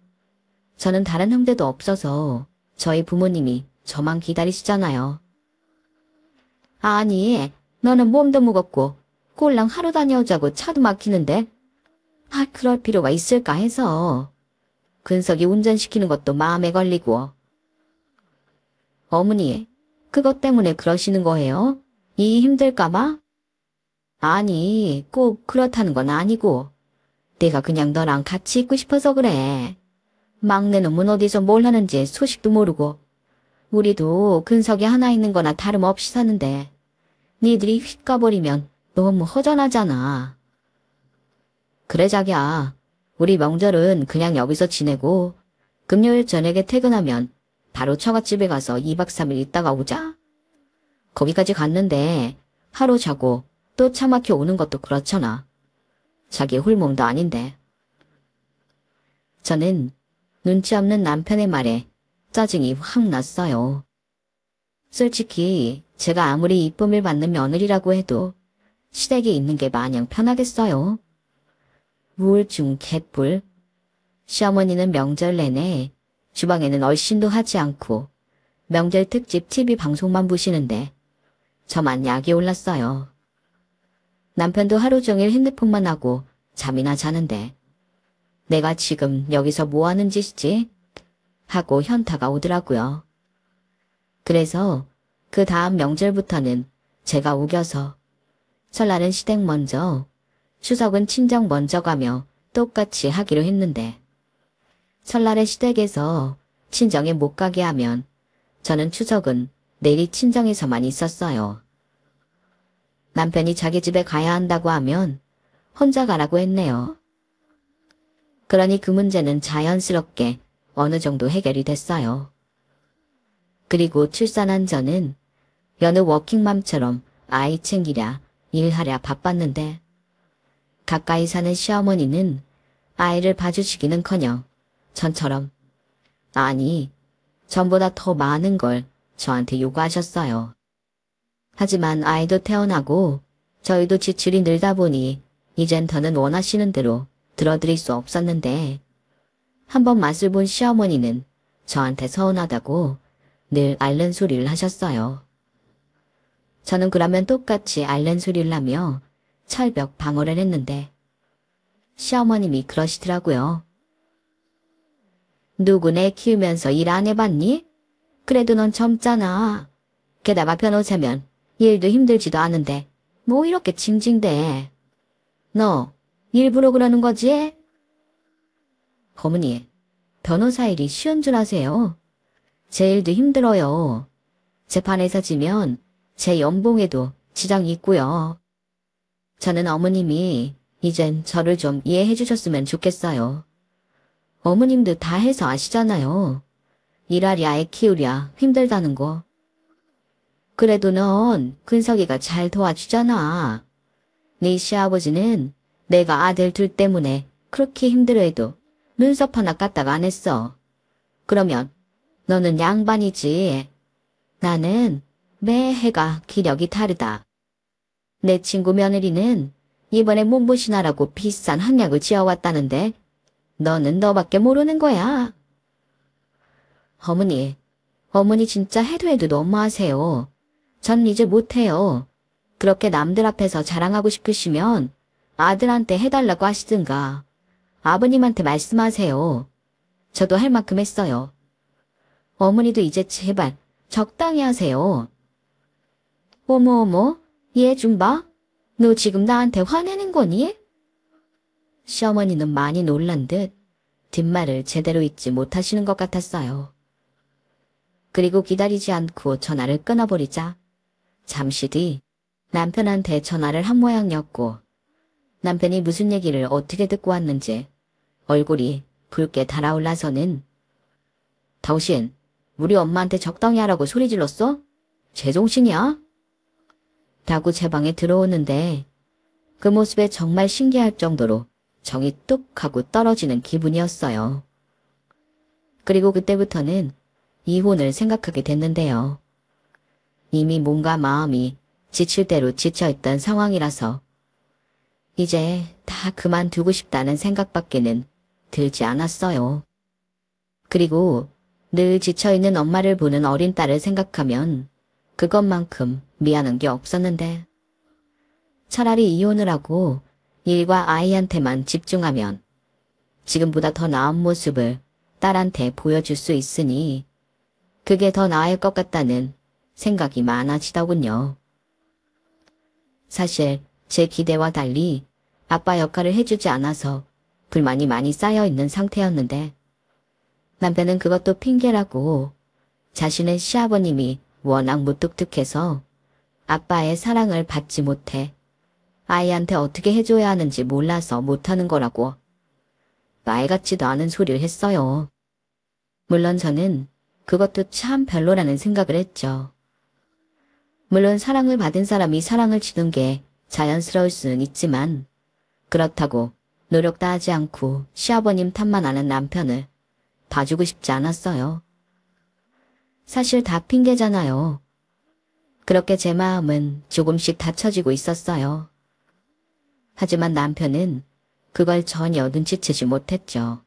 저는 다른 형제도 없어서 저희 부모님이 저만 기다리시잖아요. 아니, 너는 몸도 무겁고 꼴랑 하루 다녀오자고 차도 막히는데 그럴 필요가 있을까 해서. 근석이 운전시키는 것도 마음에 걸리고. 어머니, 그것 때문에 그러시는 거예요? 이 힘들까봐? 아니, 꼭 그렇다는 건 아니고 내가 그냥 너랑 같이 있고 싶어서 그래. 막내놈은 어디서 뭘 하는지 소식도 모르고 우리도 근석이 하나 있는 거나 다름없이 사는데 니들이 휙 가버리면 너무 허전하잖아. 그래 자기야, 우리 명절은 그냥 여기서 지내고 금요일 저녁에 퇴근하면 바로 처갓집에 가서 2박 3일 있다가 오자. 거기까지 갔는데 하루 자고 또 차 막혀 오는 것도 그렇잖아. 자기 홀몸도 아닌데. 저는 눈치 없는 남편의 말에 짜증이 확 났어요. 솔직히 제가 아무리 이쁨을 받는 며느리라고 해도 시댁에 있는 게 마냥 편하겠어요. 우울증 개뿔. 시어머니는 명절 내내 주방에는 얼씬도 하지 않고 명절 특집 TV 방송만 보시는데 저만 약이 올랐어요. 남편도 하루 종일 핸드폰만 하고 잠이나 자는데 내가 지금 여기서 뭐 하는 짓이지? 하고 현타가 오더라고요. 그래서 그 다음 명절부터는 제가 우겨서 설날은 시댁 먼저, 추석은 친정 먼저 가며 똑같이 하기로 했는데 설날에 시댁에서 친정에 못 가게 하면 저는 추석은 내리 친정에서만 있었어요. 남편이 자기 집에 가야 한다고 하면 혼자 가라고 했네요. 그러니 그 문제는 자연스럽게 어느 정도 해결이 됐어요. 그리고 출산한 저는 여느 워킹맘처럼 아이 챙기랴 일하랴 바빴는데 가까이 사는 시어머니는 아이를 봐주시기는커녕 전처럼 아니 전보다 더 많은 걸 저한테 요구하셨어요. 하지만 아이도 태어나고 저희도 지출이 늘다 보니 이젠 더는 원하시는 대로 들어드릴 수 없었는데 한번 맛을 본 시어머니는 저한테 서운하다고 늘 앓는 소리를 하셨어요. 저는 그러면 똑같이 앓는 소리를 하며 철벽 방어를 했는데 시어머님이 그러시더라고요. 누구네 키우면서 일 안 해봤니? 그래도 넌 젊잖아. 게다가 변호사면 일도 힘들지도 않은데 뭐 이렇게 징징대. 너 일부러 그러는 거지? 어머니, 변호사 일이 쉬운 줄 아세요? 제 일도 힘들어요. 재판에서 지면 제 연봉에도 지장이 있고요. 저는 어머님이 이젠 저를 좀 이해해 주셨으면 좋겠어요. 어머님도 다 해서 아시잖아요. 일하랴 애 키우랴 힘들다는 거. 그래도 넌 근석이가 잘 도와주잖아. 네 시아버지는 내가 아들 둘 때문에 그렇게 힘들어해도 눈썹 하나 까딱 안 했어. 그러면 너는 양반이지. 나는 매 해가 기력이 다르다. 내 친구 며느리는 이번에 몸보신하라고 비싼 한약을 지어왔다는데 너는 너밖에 모르는 거야. 어머니 진짜 해도 너무하세요. 전 이제 못해요. 그렇게 남들 앞에서 자랑하고 싶으시면 아들한테 해달라고 하시든가 아버님한테 말씀하세요. 저도 할 만큼 했어요. 어머니도 이제 제발 적당히 하세요. 어머, 얘 좀 봐. 너 지금 나한테 화내는 거니? 시어머니는 많이 놀란 듯 뒷말을 제대로 잊지 못하시는 것 같았어요. 그리고 기다리지 않고 전화를 끊어버리자 잠시 뒤 남편한테 전화를 한 모양이었고 남편이 무슨 얘기를 어떻게 듣고 왔는지 얼굴이 붉게 달아올라서는 당신 우리 엄마한테 적당히 하라고 소리 질렀어? 제정신이야? 라고 제 방에 들어오는데 그 모습에 정말 신기할 정도로 정이 뚝 하고 떨어지는 기분이었어요. 그리고 그때부터는 이혼을 생각하게 됐는데요. 이미 몸과 마음이 지칠 대로 지쳐있던 상황이라서 이제 다 그만두고 싶다는 생각밖에는 들지 않았어요. 그리고 늘 지쳐있는 엄마를 보는 어린 딸을 생각하면 그것만큼 미안한 게 없었는데 차라리 이혼을 하고 일과 아이한테만 집중하면 지금보다 더 나은 모습을 딸한테 보여줄 수 있으니 그게 더 나을 것 같다는 생각이 많아지더군요. 사실 제 기대와 달리 아빠 역할을 해주지 않아서 불만이 많이 쌓여있는 상태였는데 남편은 그것도 핑계라고 자신의 시아버님이 워낙 무뚝뚝해서 아빠의 사랑을 받지 못해 아이한테 어떻게 해줘야 하는지 몰라서 못하는 거라고 말 같지도 않은 소리를 했어요. 물론 저는 그것도 참 별로라는 생각을 했죠. 물론 사랑을 받은 사람이 사랑을 주는 게 자연스러울 수는 있지만 그렇다고 노력도 하지 않고 시아버님 탓만 하는 남편을 봐주고 싶지 않았어요. 사실 다 핑계잖아요. 그렇게 제 마음은 조금씩 닫혀지고 있었어요. 하지만 남편은 그걸 전혀 눈치채지 못했죠.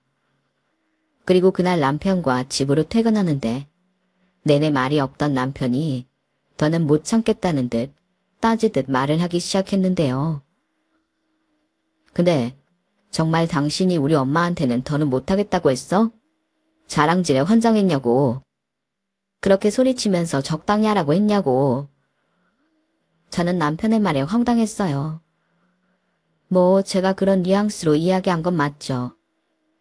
그리고 그날 남편과 집으로 퇴근하는데 내내 말이 없던 남편이 더는 못 참겠다는 듯 따지듯 말을 하기 시작했는데요. 근데 정말 당신이 우리 엄마한테는 더는 못하겠다고 했어? 자랑질에 환장했냐고. 그렇게 소리치면서 적당히 하라고 했냐고. 저는 남편의 말에 황당했어요. 뭐 제가 그런 뉘앙스로 이야기한 건 맞죠.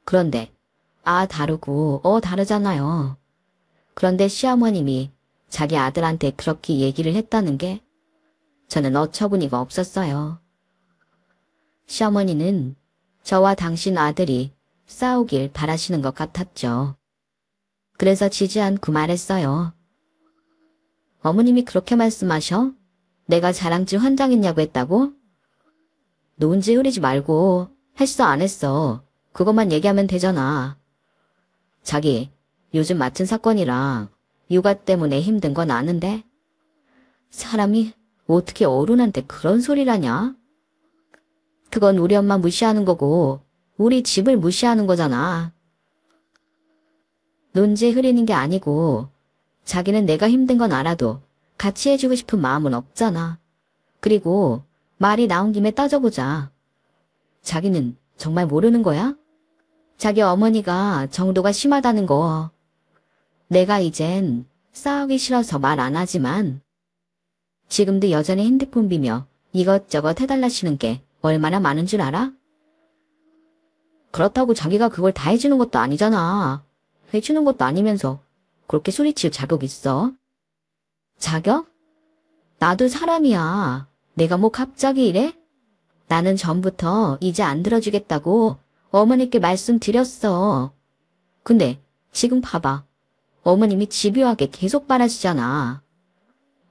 그런데 다르고 다르잖아요. 그런데 시어머님이 자기 아들한테 그렇게 얘기를 했다는 게 저는 어처구니가 없었어요. 시어머니는 저와 당신 아들이 싸우길 바라시는 것 같았죠. 그래서 지지 않고 말했어요. 어머님이 그렇게 말씀하셔? 내가 자랑질 환장했냐고 했다고? 논지 흐리지 말고 했어 안 했어. 그것만 얘기하면 되잖아. 자기 요즘 맡은 사건이랑 육아 때문에 힘든 건 아는데 사람이 어떻게 어른한테 그런 소리라냐? 그건 우리 엄마 무시하는 거고 우리 집을 무시하는 거잖아. 논지 흐리는 게 아니고 자기는 내가 힘든 건 알아도 같이 해주고 싶은 마음은 없잖아. 그리고 말이 나온 김에 따져보자. 자기는 정말 모르는 거야? 자기 어머니가 정도가 심하다는 거. 내가 이젠 싸우기 싫어서 말 안 하지만 지금도 여전히 핸드폰 비며 이것저것 해달라시는 게 얼마나 많은 줄 알아? 그렇다고 자기가 그걸 다 해주는 것도 아니잖아. 해주는 것도 아니면서 그렇게 소리칠 자격 있어? 자격? 나도 사람이야. 내가 뭐 갑자기 이래? 나는 전부터 이제 안 들어주겠다고 어머니께 말씀드렸어. 근데 지금 봐봐. 어머님이 집요하게 계속 말하시잖아.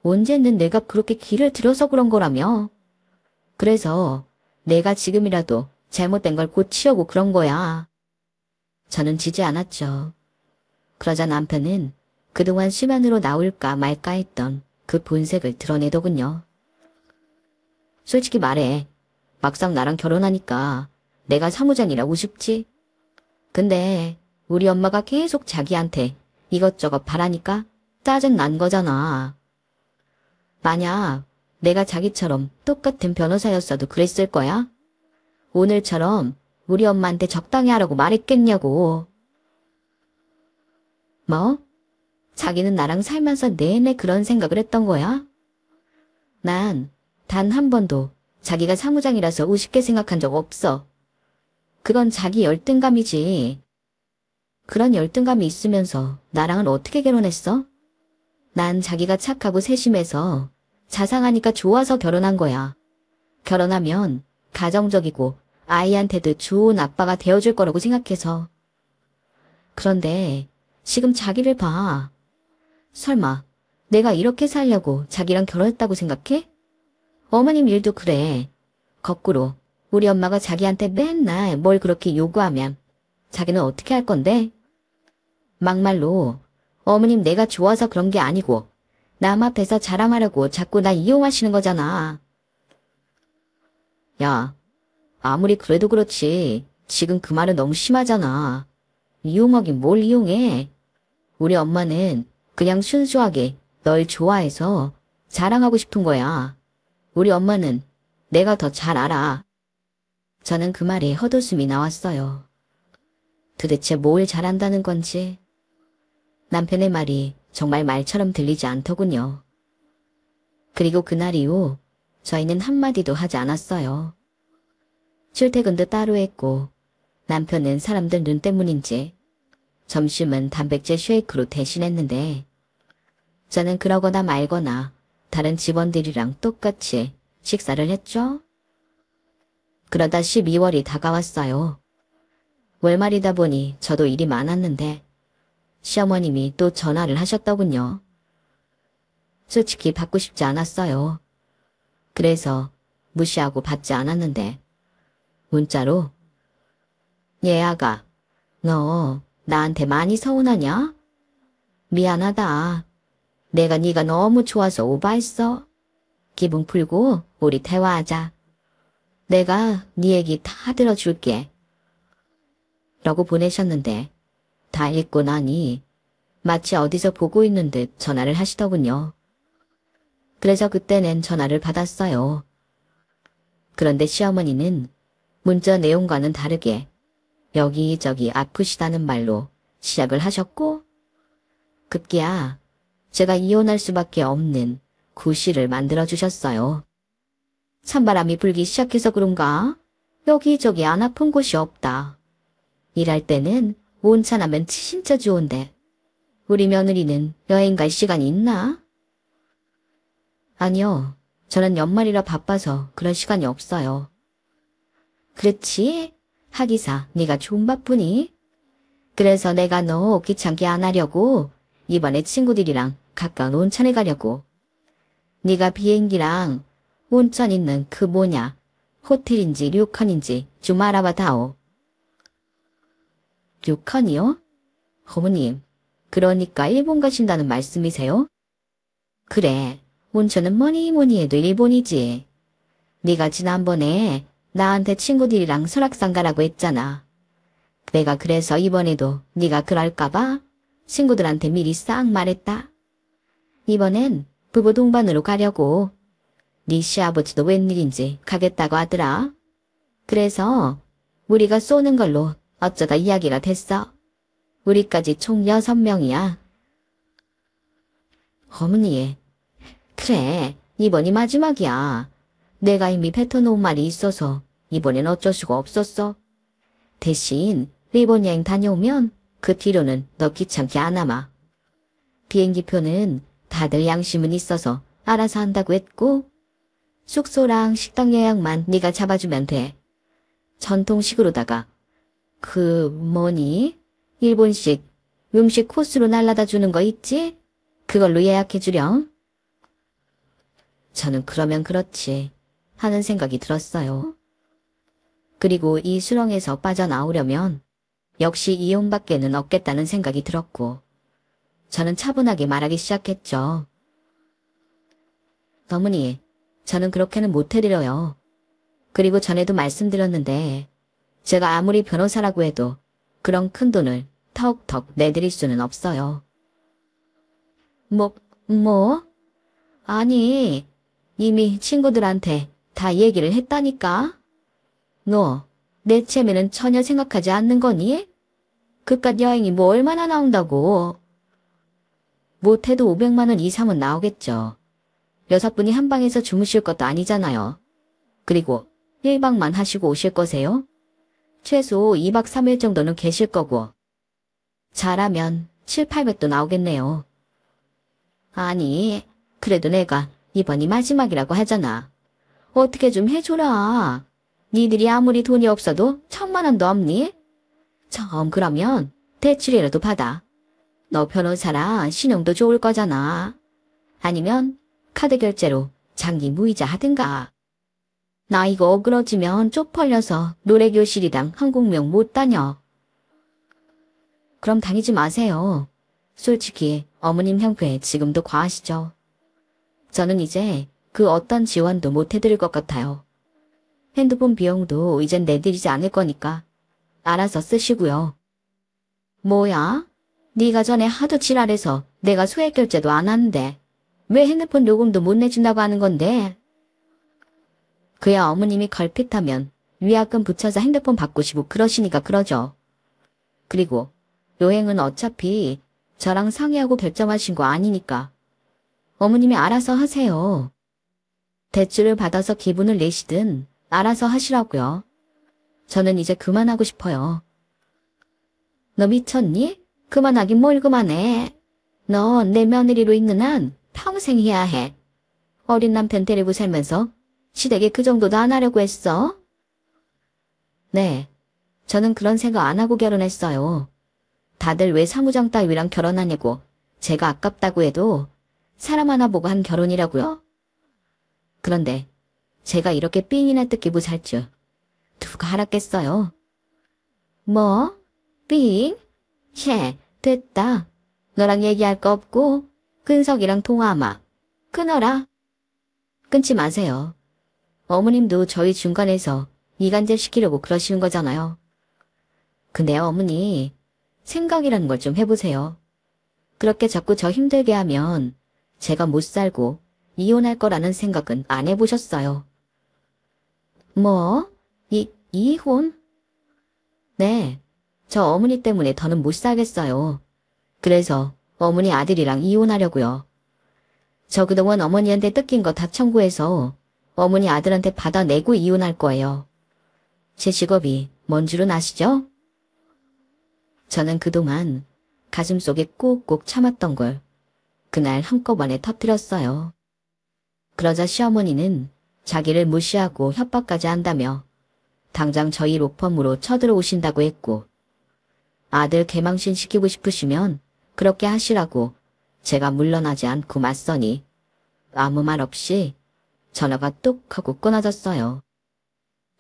언제는 내가 그렇게 길을 들여서 그런 거라며. 그래서 내가 지금이라도 잘못된 걸 고치려고 그런 거야. 저는 지지 않았죠. 그러자 남편은 그동안 수면으로 나올까 말까 했던 그 본색을 드러내더군요. 솔직히 말해. 막상 나랑 결혼하니까 내가 사무장이라고 싶지? 근데 우리 엄마가 계속 자기한테 이것저것 바라니까 짜증난 거잖아. 만약 내가 자기처럼 똑같은 변호사였어도 그랬을 거야? 오늘처럼 우리 엄마한테 적당히 하라고 말했겠냐고. 뭐? 자기는 나랑 살면서 내내 그런 생각을 했던 거야? 난 단 한 번도 자기가 사무장이라서 우습게 생각한 적 없어. 그건 자기 열등감이지. 그런 열등감이 있으면서 나랑은 어떻게 결혼했어? 난 자기가 착하고 세심해서 자상하니까 좋아서 결혼한 거야. 결혼하면 가정적이고 아이한테도 좋은 아빠가 되어줄 거라고 생각해서. 그런데 지금 자기를 봐. 설마 내가 이렇게 살려고 자기랑 결혼했다고 생각해? 어머님 일도 그래. 거꾸로 우리 엄마가 자기한테 맨날 뭘 그렇게 요구하면 자기는 어떻게 할 건데? 막말로 어머님 내가 좋아서 그런 게 아니고 남 앞에서 자랑하려고 자꾸 나 이용하시는 거잖아. 야, 아무리 그래도 그렇지 지금 그 말은 너무 심하잖아. 이용하긴 뭘 이용해. 우리 엄마는 그냥 순수하게 널 좋아해서 자랑하고 싶은 거야. 우리 엄마는 내가 더 잘 알아. 저는 그 말에 헛웃음이 나왔어요. 도대체 뭘 잘한다는 건지. 남편의 말이 정말 말처럼 들리지 않더군요. 그리고 그날 이후 저희는 한마디도 하지 않았어요. 출퇴근도 따로 했고 남편은 사람들 눈 때문인지 점심은 단백질 쉐이크로 대신했는데 저는 그러거나 말거나 다른 직원들이랑 똑같이 식사를 했죠. 그러다 12월이 다가왔어요. 월말이다 보니 저도 일이 많았는데 시어머님이 또 전화를 하셨더군요. 솔직히 받고 싶지 않았어요. 그래서 무시하고 받지 않았는데 문자로 얘아가 너 나한테 많이 서운하냐? 미안하다. 내가 네가 너무 좋아서 오바했어. 기분 풀고 우리 대화하자. 내가 네 얘기 다 들어줄게. 라고 보내셨는데 다 읽고 나니 마치 어디서 보고 있는 듯 전화를 하시더군요. 그래서 그때는 전화를 받았어요. 그런데 시어머니는 문자 내용과는 다르게 여기저기 아프시다는 말로 시작을 하셨고 급기야 제가 이혼할 수밖에 없는 구실을 만들어주셨어요. 찬바람이 불기 시작해서 그런가? 여기저기 안 아픈 곳이 없다. 일할 때는 온천하면 진짜 좋은데 우리 며느리는 여행 갈 시간이 있나? 아니요. 저는 연말이라 바빠서 그럴 시간이 없어요. 그렇지? 하기사 네가 좀 바쁘니? 그래서 내가 너 귀찮게 안 하려고 이번에 친구들이랑 가까운 온천에 가려고. 네가 비행기랑 온천 있는 그 뭐냐 호텔인지 료칸인지 좀 알아봐 다오. 료칸이요? 어머님, 그러니까 일본 가신다는 말씀이세요? 그래, 온천은 뭐니 뭐니 해도 일본이지. 네가 지난번에 나한테 친구들이랑 설악산 가라고 했잖아. 내가 그래서 이번에도 네가 그럴까봐 친구들한테 미리 싹 말했다. 이번엔 부부 동반으로 가려고. 네 시아버지도 웬일인지 가겠다고 하더라. 그래서 우리가 쏘는 걸로 어쩌다 이야기가 됐어. 우리까지 총 6명이야. 어머니, 그래, 이번이 마지막이야. 내가 이미 뱉어놓은 말이 있어서 이번엔 어쩔 수가 없었어. 대신 일본 여행 다녀오면 그 뒤로는 너 귀찮게 안 하마. 비행기표는 다들 양심은 있어서 알아서 한다고 했고 숙소랑 식당 예약만 네가 잡아주면 돼. 전통식으로다가 그 뭐니? 일본식 음식 코스로 날라다 주는 거 있지? 그걸로 예약해주렴. 저는 그러면 그렇지 하는 생각이 들었어요. 그리고 이 수렁에서 빠져나오려면 역시 이용밖에는 없겠다는 생각이 들었고 저는 차분하게 말하기 시작했죠. 어머니, 저는 그렇게는 못 해드려요. 그리고 전에도 말씀드렸는데 제가 아무리 변호사라고 해도 그런 큰 돈을 턱턱 내드릴 수는 없어요. 뭐? 아니, 이미 친구들한테 다 얘기를 했다니까? 너, 내 체면은 전혀 생각하지 않는 거니? 그깟 여행이 뭐 얼마나 나온다고? 못해도 500만 원 이상은 나오겠죠. 6분이 한 방에서 주무실 것도 아니잖아요. 그리고 1박만 하시고 오실 거세요? 최소 2박 3일 정도는 계실 거고. 잘하면 7, 800도 나오겠네요. 아니, 그래도 내가 이번이 마지막이라고 하잖아. 어떻게 좀 해줘라. 니들이 아무리 돈이 없어도 1000만 원도 없니? 그러면 대출이라도 받아. 너 변호사라 신용도 좋을 거잖아. 아니면 카드 결제로 장기 무이자 하든가. 나 이거 어그러지면 쪽팔려서 노래교실이랑 한국명 못 다녀. 그럼 다니지 마세요. 솔직히 어머님 형편에 지금도 과하시죠. 저는 이제 그 어떤 지원도 못 해드릴 것 같아요. 핸드폰 비용도 이젠 내드리지 않을 거니까 알아서 쓰시고요. 뭐야? 네가 전에 하도 지랄해서 내가 소액 결제도 안 하는데 왜 핸드폰 요금도 못 내준다고 하는 건데? 그야 어머님이 걸핏하면 위약금 붙여서 핸드폰 바꾸시고 그러시니까 그러죠. 그리고 여행은 어차피 저랑 상의하고 결정하신 거 아니니까 어머님이 알아서 하세요. 대출을 받아서 기분을 내시든 알아서 하시라고요. 저는 이제 그만하고 싶어요. 너 미쳤니? 그만하긴 뭘 그만해. 너 내 며느리로 있는 한 평생 해야 해. 어린 남편 데리고 살면서 시댁에 그 정도도 안 하려고 했어? 네, 저는 그런 생각 안 하고 결혼했어요. 다들 왜 사무장 따위랑 결혼하냐고 제가 아깝다고 해도 사람 하나 보고 한 결혼이라고요? 그런데 제가 이렇게 삥이나 뜯기고 살 줄 누가 알았겠어요? 뭐? 삥? 됐다. 너랑 얘기할 거 없고 근석이랑 통화하마. 끊어라. 끊지 마세요. 어머님도 저희 중간에서 이간질 시키려고 그러시는 거잖아요. 근데 어머니, 생각이라는 걸 좀 해보세요. 그렇게 자꾸 저 힘들게 하면 제가 못 살고 이혼할 거라는 생각은 안 해보셨어요. 뭐? 이혼? 네, 저 어머니 때문에 더는 못 살겠어요. 그래서 어머니 아들이랑 이혼하려고요. 저 그동안 어머니한테 뜯긴 거 다 청구해서 어머니 아들한테 받아내고 이혼할 거예요. 제 직업이 뭔 줄은 아시죠? 저는 그동안 가슴속에 꾹꾹 참았던 걸 그날 한꺼번에 터뜨렸어요. 그러자 시어머니는 자기를 무시하고 협박까지 한다며 당장 저희 로펌으로 쳐들어오신다고 했고 아들 개망신 시키고 싶으시면 그렇게 하시라고 제가 물러나지 않고 맞서니 아무 말 없이 전화가 뚝 하고 끊어졌어요.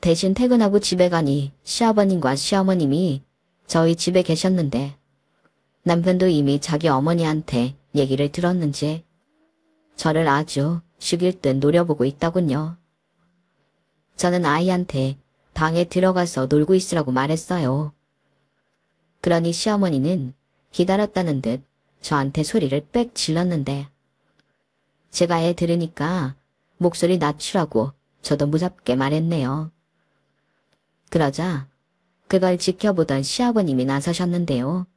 대신 퇴근하고 집에 가니 시아버님과 시어머님이 저희 집에 계셨는데 남편도 이미 자기 어머니한테 얘기를 들었는지 저를 아주 죽일 듯 노려보고 있더군요. 저는 아이한테 방에 들어가서 놀고 있으라고 말했어요. 그러니 시어머니는 기다렸다는 듯 저한테 소리를 빽 질렀는데 제가 애 들으니까 목소리 낮추라고 저도 무섭게 말했네요. 그러자 그걸 지켜보던 시아버님이 나서셨는데요.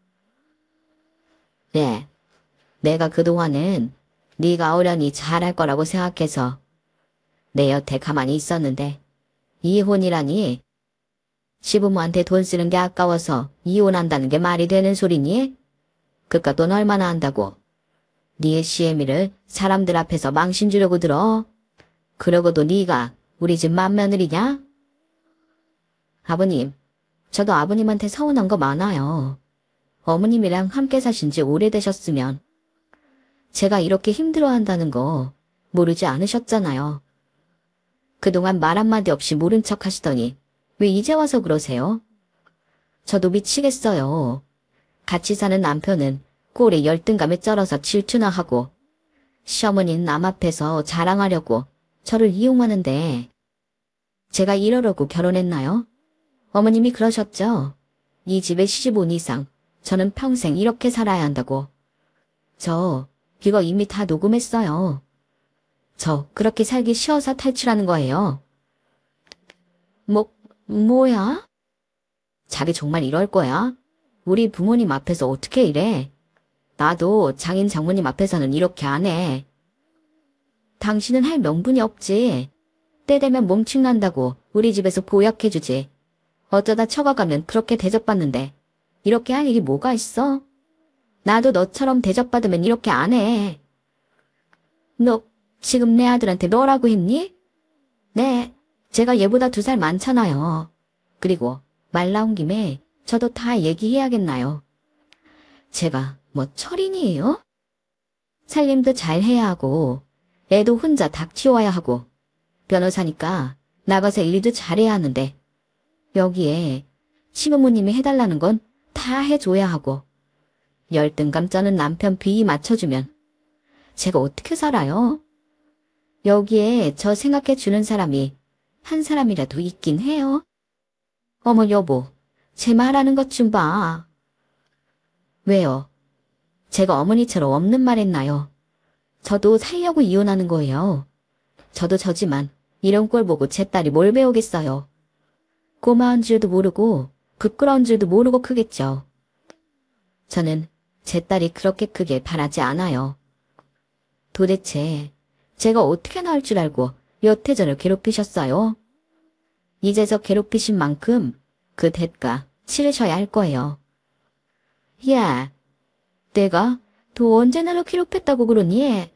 네, 내가 그동안은 네가 어련히 잘할 거라고 생각해서 내 여태 가만히 있었는데 이혼이라니 시부모한테 돈 쓰는 게 아까워서 이혼한다는 게 말이 되는 소리니? 그깟 돈 얼마나 한다고? 네 시애미를 사람들 앞에서 망신 주려고 들어? 그러고도 네가 우리 집 맏며느리냐? 아버님, 저도 아버님한테 서운한 거 많아요. 어머님이랑 함께 사신 지 오래되셨으면 제가 이렇게 힘들어한다는 거 모르지 않으셨잖아요. 그동안 말 한마디 없이 모른 척 하시더니 왜 이제 와서 그러세요? 저도 미치겠어요. 같이 사는 남편은 꼴에 열등감에 쩔어서 질투나 하고 시어머니는 남 앞에서 자랑하려고 저를 이용하는데 제가 이러려고 결혼했나요? 어머님이 그러셨죠. 이 집에 시집 온 이상 저는 평생 이렇게 살아야 한다고. 저 이거 이미 다 녹음했어요. 저 그렇게 살기 싫어서 탈출하는 거예요. 뭐야? 자기 정말 이럴 거야? 우리 부모님 앞에서 어떻게 이래? 나도 장인 장모님 앞에서는 이렇게 안 해. 당신은 할 명분이 없지. 때 되면 몸축 난다고 우리 집에서 보약해주지. 어쩌다 처가가면 그렇게 대접받는데 이렇게 할 일이 뭐가 있어? 나도 너처럼 대접받으면 이렇게 안 해. 너 지금 내 아들한테 너라고 했니? 네, 제가 얘보다 2살 많잖아요. 그리고 말 나온 김에 저도 다 얘기해야겠나요? 제가 뭐 철인이에요? 살림도 잘 해야 하고 애도 혼자 닭 키워야 하고 변호사니까 나가서 일도 잘해야 하는데 여기에 시부모님이 해달라는 건 다 해줘야 하고 열등감 쩌는 남편 비위 맞춰주면 제가 어떻게 살아요? 여기에 저 생각해주는 사람이 한 사람이라도 있긴 해요. 어머 여보, 제 말하는 것 좀 봐. 왜요? 제가 어머니처럼 없는 말 했나요? 저도 살려고 이혼하는 거예요. 저도 저지만 이런 꼴 보고 제 딸이 뭘 배우겠어요. 고마운 줄도 모르고 부끄러운 줄도 모르고 크겠죠. 저는 제 딸이 그렇게 크길 바라지 않아요. 도대체 제가 어떻게 나을 줄 알고 여태 저를 괴롭히셨어요? 이제서 괴롭히신 만큼 그 대가 치르셔야 할 거예요. 야, 내가 또 언제 나를 괴롭혔다고 그러니?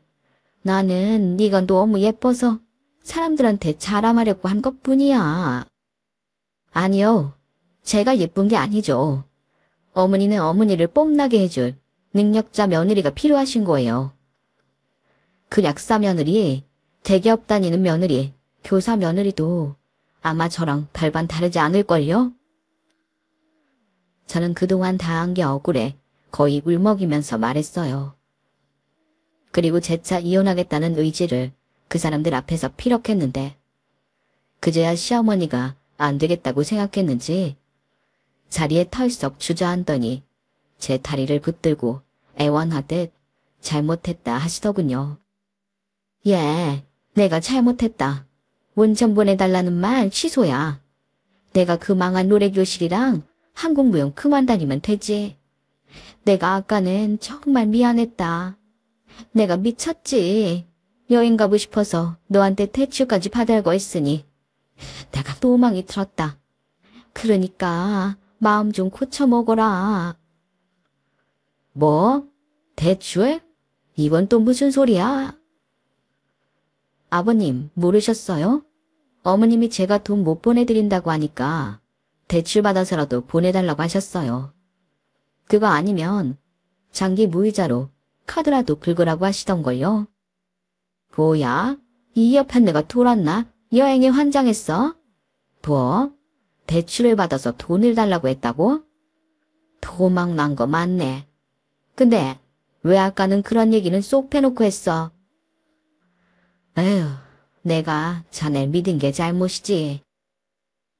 나는 네가 너무 예뻐서 사람들한테 자랑하려고 한 것뿐이야. 아니요, 제가 예쁜 게 아니죠. 어머니는 어머니를 뽐나게 해줄 능력자 며느리가 필요하신 거예요. 그 약사 며느리, 대기업 다니는 며느리, 교사 며느리도 아마 저랑 별반 다르지 않을걸요? 저는 그동안 당한 게 억울해 거의 울먹이면서 말했어요. 그리고 재차 이혼하겠다는 의지를 그 사람들 앞에서 피력했는데 그제야 시어머니가 안 되겠다고 생각했는지 자리에 털썩 주저앉더니 제 다리를 붙들고 애원하듯 잘못했다 하시더군요. 예, 내가 잘못했다. 원천 보내달라는 말 취소야. 내가 그 망한 노래교실이랑 한국무용 그만 다니면 되지. 내가 아까는 정말 미안했다. 내가 미쳤지. 여행 가고 싶어서 너한테 대출까지 받으려고 했으니 내가 노망이 들었다. 그러니까 마음 좀 고쳐 먹어라. 뭐? 대출? 이건 또 무슨 소리야? 아버님 모르셨어요? 어머님이 제가 돈 못 보내드린다고 하니까 대출 받아서라도 보내달라고 하셨어요. 그거 아니면 장기 무이자로 카드라도 긁으라고 하시던걸요. 뭐야? 이 옆에 내가 돌았나? 여행에 환장했어? 뭐? 대출을 받아서 돈을 달라고 했다고? 도망 난 거 맞네. 근데 왜 아까는 그런 얘기는 쏙 빼놓고 했어? 에휴, 내가 자네 믿은 게 잘못이지.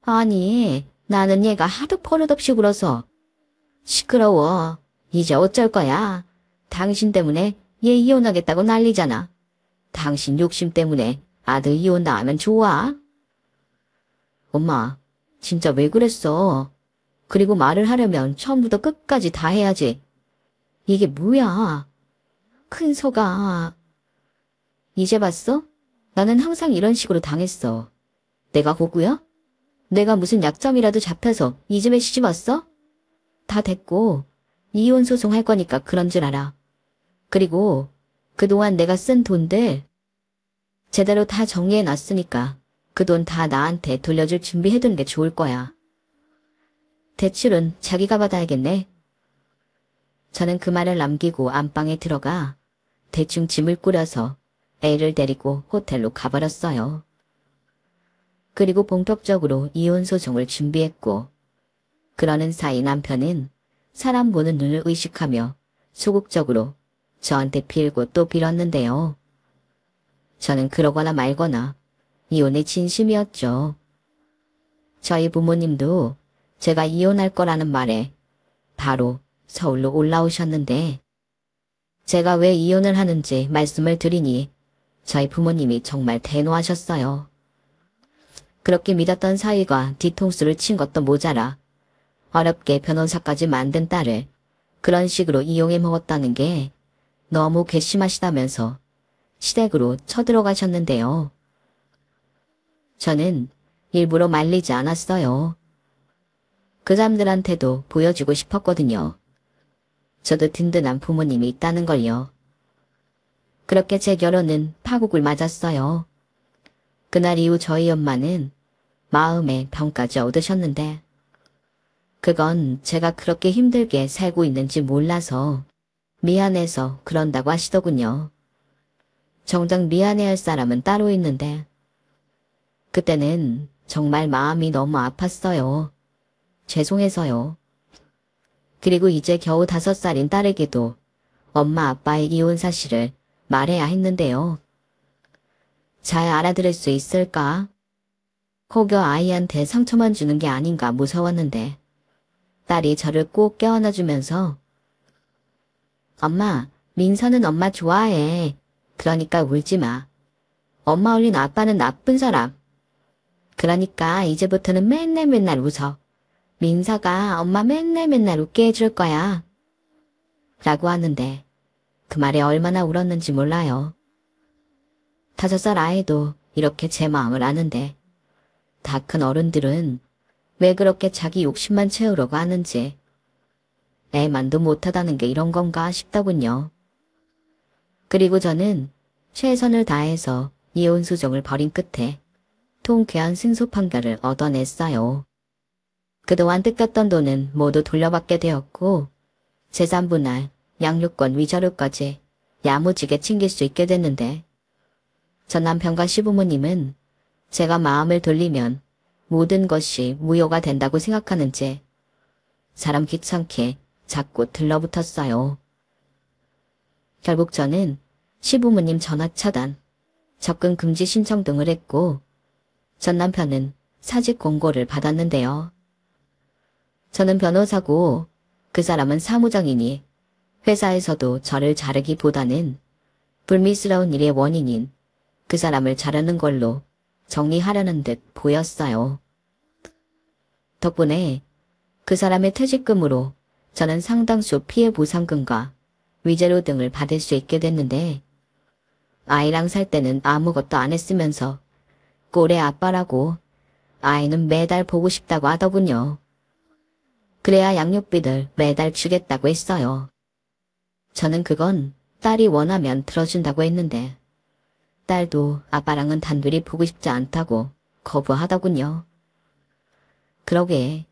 아니, 나는 얘가 하도 버릇없이 굴어서. 시끄러워. 이제 어쩔 거야. 당신 때문에 얘 이혼하겠다고 난리잖아. 당신 욕심 때문에 아들 이혼 나하면 좋아? 엄마, 진짜 왜 그랬어? 그리고 말을 하려면 처음부터 끝까지 다 해야지. 이게 뭐야? 큰 소가. 이제 봤어? 나는 항상 이런 식으로 당했어. 내가 고구야? 내가 무슨 약점이라도 잡혀서 이 집에 시집 왔어? 다 됐고 이혼 소송할 거니까 그런 줄 알아. 그리고 그동안 내가 쓴 돈들 제대로 다 정리해놨으니까 그 돈 다 나한테 돌려줄 준비해둔 게 좋을 거야. 대출은 자기가 받아야겠네. 저는 그 말을 남기고 안방에 들어가 대충 짐을 꾸려서 애를 데리고 호텔로 가버렸어요. 그리고 본격적으로 이혼 소송을 준비했고 그러는 사이 남편은 사람 보는 눈을 의식하며 소극적으로 저한테 빌고 또 빌었는데요. 저는 그러거나 말거나 이혼의 진심이었죠. 저희 부모님도 제가 이혼할 거라는 말에 바로 서울로 올라오셨는데 제가 왜 이혼을 하는지 말씀을 드리니 저희 부모님이 정말 대노하셨어요. 그렇게 믿었던 사위가 뒤통수를 친 것도 모자라 어렵게 변호사까지 만든 딸을 그런 식으로 이용해 먹었다는 게 너무 괘씸하시다면서 시댁으로 쳐들어가셨는데요. 저는 일부러 말리지 않았어요. 그 사람들한테도 보여주고 싶었거든요. 저도 든든한 부모님이 있다는 걸요. 그렇게 제 결혼은 파국을 맞았어요. 그날 이후 저희 엄마는 마음의 병까지 얻으셨는데 그건 제가 그렇게 힘들게 살고 있는지 몰라서 미안해서 그런다고 하시더군요. 정작 미안해할 사람은 따로 있는데 그때는 정말 마음이 너무 아팠어요. 죄송해서요. 그리고 이제 겨우 5살인 딸에게도 엄마 아빠의 이혼 사실을 말해야 했는데요. 잘 알아들을 수 있을까? 혹여 아이한테 상처만 주는 게 아닌가 무서웠는데 딸이 저를 꼭 껴안아주면서 엄마, 민서는 엄마 좋아해. 그러니까 울지 마. 엄마 올린 아빠는 나쁜 사람. 그러니까 이제부터는 맨날 웃어. 민서가 엄마 맨날 웃게 해줄 거야. 라고 하는데 그 말에 얼마나 울었는지 몰라요. 5살 아이도 이렇게 제 마음을 아는데 다 큰 어른들은 왜 그렇게 자기 욕심만 채우려고 하는지 애만도 못하다는 게 이런 건가 싶더군요. 그리고 저는 최선을 다해서 이혼 소송을 벌인 끝에 통쾌한 승소 판결을 얻어냈어요. 그동안 뜯겼던 돈은 모두 돌려받게 되었고 재산 분할, 양육권 위자료까지 야무지게 챙길 수 있게 됐는데 전 남편과 시부모님은 제가 마음을 돌리면 모든 것이 무효가 된다고 생각하는지 사람 귀찮게 자꾸 들러붙었어요. 결국 저는 시부모님 전화 차단, 접근 금지 신청 등을 했고 전 남편은 사직 권고를 받았는데요. 저는 변호사고 그 사람은 사무장이니 회사에서도 저를 자르기보다는 불미스러운 일의 원인인 그 사람을 자르는 걸로 정리하려는 듯 보였어요. 덕분에 그 사람의 퇴직금으로 저는 상당수 피해 보상금과 위자료 등을 받을 수 있게 됐는데 아이랑 살 때는 아무것도 안 했으면서 꼴의 아빠라고 아이는 매달 보고 싶다고 하더군요. 그래야 양육비들 매달 주겠다고 했어요. 저는 그건 딸이 원하면 들어준다고 했는데 딸도 아빠랑은 단둘이 보고 싶지 않다고 거부하더군요. 그러게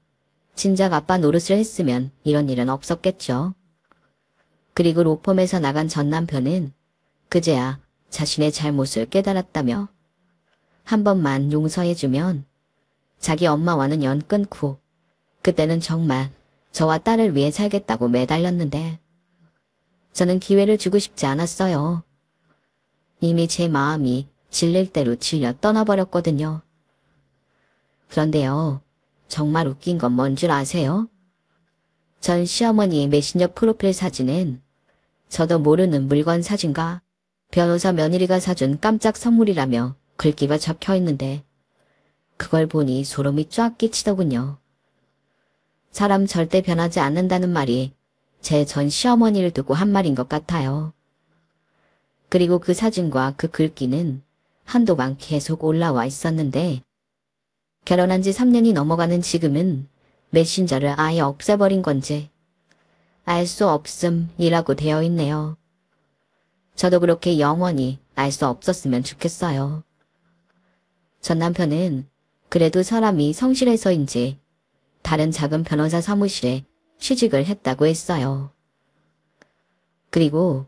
진작 아빠 노릇을 했으면 이런 일은 없었겠죠. 그리고 로펌에서 나간 전 남편은 그제야 자신의 잘못을 깨달았다며 한 번만 용서해주면 자기 엄마와는 연 끊고 그때는 정말 저와 딸을 위해 살겠다고 매달렸는데 저는 기회를 주고 싶지 않았어요. 이미 제 마음이 질릴 대로 질려 떠나버렸거든요. 그런데요, 정말 웃긴 건 뭔 줄 아세요? 전 시어머니의 메신저 프로필 사진은 저도 모르는 물건 사진과 변호사 며느리가 사준 깜짝 선물이라며 글귀가 적혀 있는데 그걸 보니 소름이 쫙 끼치더군요. 사람 절대 변하지 않는다는 말이 제 전 시어머니를 두고 한 말인 것 같아요. 그리고 그 사진과 그 글귀는 한동안 계속 올라와 있었는데 결혼한 지 3년이 넘어가는 지금은 메신저를 아예 없애버린 건지 알 수 없음이라고 되어 있네요. 저도 그렇게 영원히 알 수 없었으면 좋겠어요. 전 남편은 그래도 사람이 성실해서인지 다른 작은 변호사 사무실에 취직을 했다고 했어요. 그리고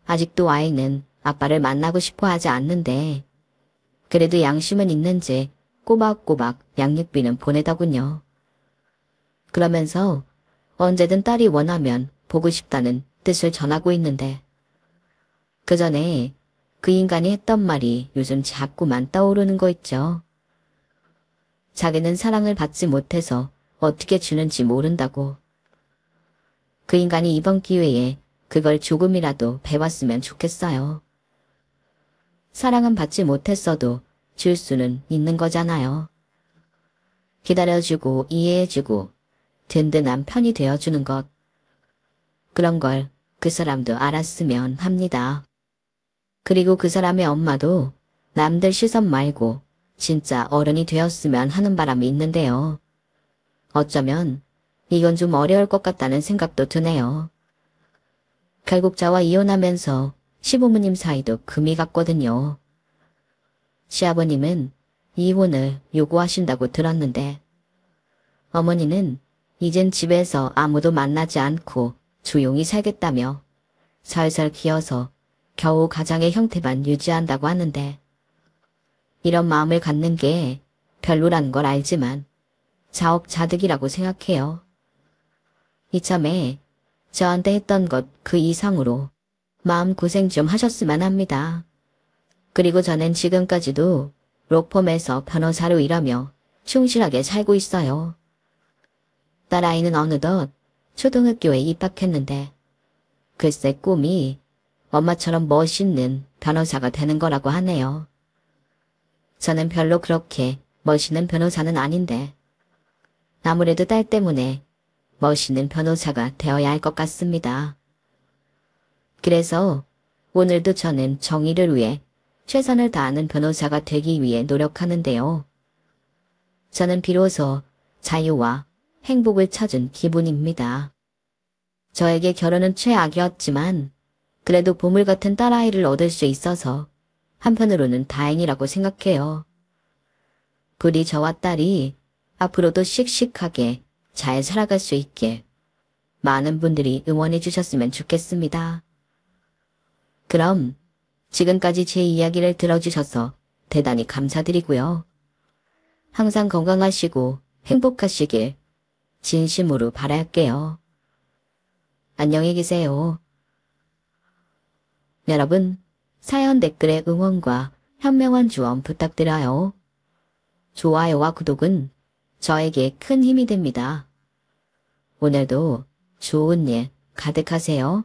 아직도 아이는 아빠를 만나고 싶어 하지 않는데 그래도 양심은 있는지 꼬박꼬박 양육비는 보내더군요. 그러면서 언제든 딸이 원하면 보고 싶다는 뜻을 전하고 있는데 그 전에 그 인간이 했던 말이 요즘 자꾸만 떠오르는 거 있죠. 자기는 사랑을 받지 못해서 어떻게 주는지 모른다고. 그 인간이 이번 기회에 그걸 조금이라도 배웠으면 좋겠어요. 사랑은 받지 못했어도 줄 수는 있는 거잖아요. 기다려주고 이해해주고 든든한 편이 되어주는 것. 그런 걸 그 사람도 알았으면 합니다. 그리고 그 사람의 엄마도 남들 시선 말고 진짜 어른이 되었으면 하는 바람이 있는데요. 어쩌면 이건 좀 어려울 것 같다는 생각도 드네요. 결국 저와 이혼하면서 시부모님 사이도 금이 갔거든요. 시아버님은 이혼을 요구하신다고 들었는데 어머니는 이젠 집에서 아무도 만나지 않고 조용히 살겠다며 살살 기어서 겨우 가장의 형태만 유지한다고 하는데 이런 마음을 갖는 게 별로란 걸 알지만 자업자득이라고 생각해요. 이참에 저한테 했던 것 그 이상으로 마음고생 좀 하셨으면 합니다. 그리고 저는 지금까지도 로펌에서 변호사로 일하며 충실하게 살고 있어요. 딸아이는 어느덧 초등학교에 입학했는데 글쎄 꿈이 엄마처럼 멋있는 변호사가 되는 거라고 하네요. 저는 별로 그렇게 멋있는 변호사는 아닌데 아무래도 딸 때문에 멋있는 변호사가 되어야 할 것 같습니다. 그래서 오늘도 저는 정의를 위해 최선을 다하는 변호사가 되기 위해 노력하는데요. 저는 비로소 자유와 행복을 찾은 기분입니다. 저에게 결혼은 최악이었지만 그래도 보물 같은 딸아이를 얻을 수 있어서 한편으로는 다행이라고 생각해요. 부디 저와 딸이 앞으로도 씩씩하게 잘 살아갈 수 있게 많은 분들이 응원해 주셨으면 좋겠습니다. 그럼 지금까지 제 이야기를 들어주셔서 대단히 감사드리고요. 항상 건강하시고 행복하시길 진심으로 바랄게요. 안녕히 계세요. 여러분, 사연 댓글에 응원과 현명한 조언 부탁드려요. 좋아요와 구독은 저에게 큰 힘이 됩니다. 오늘도 좋은 일 가득하세요.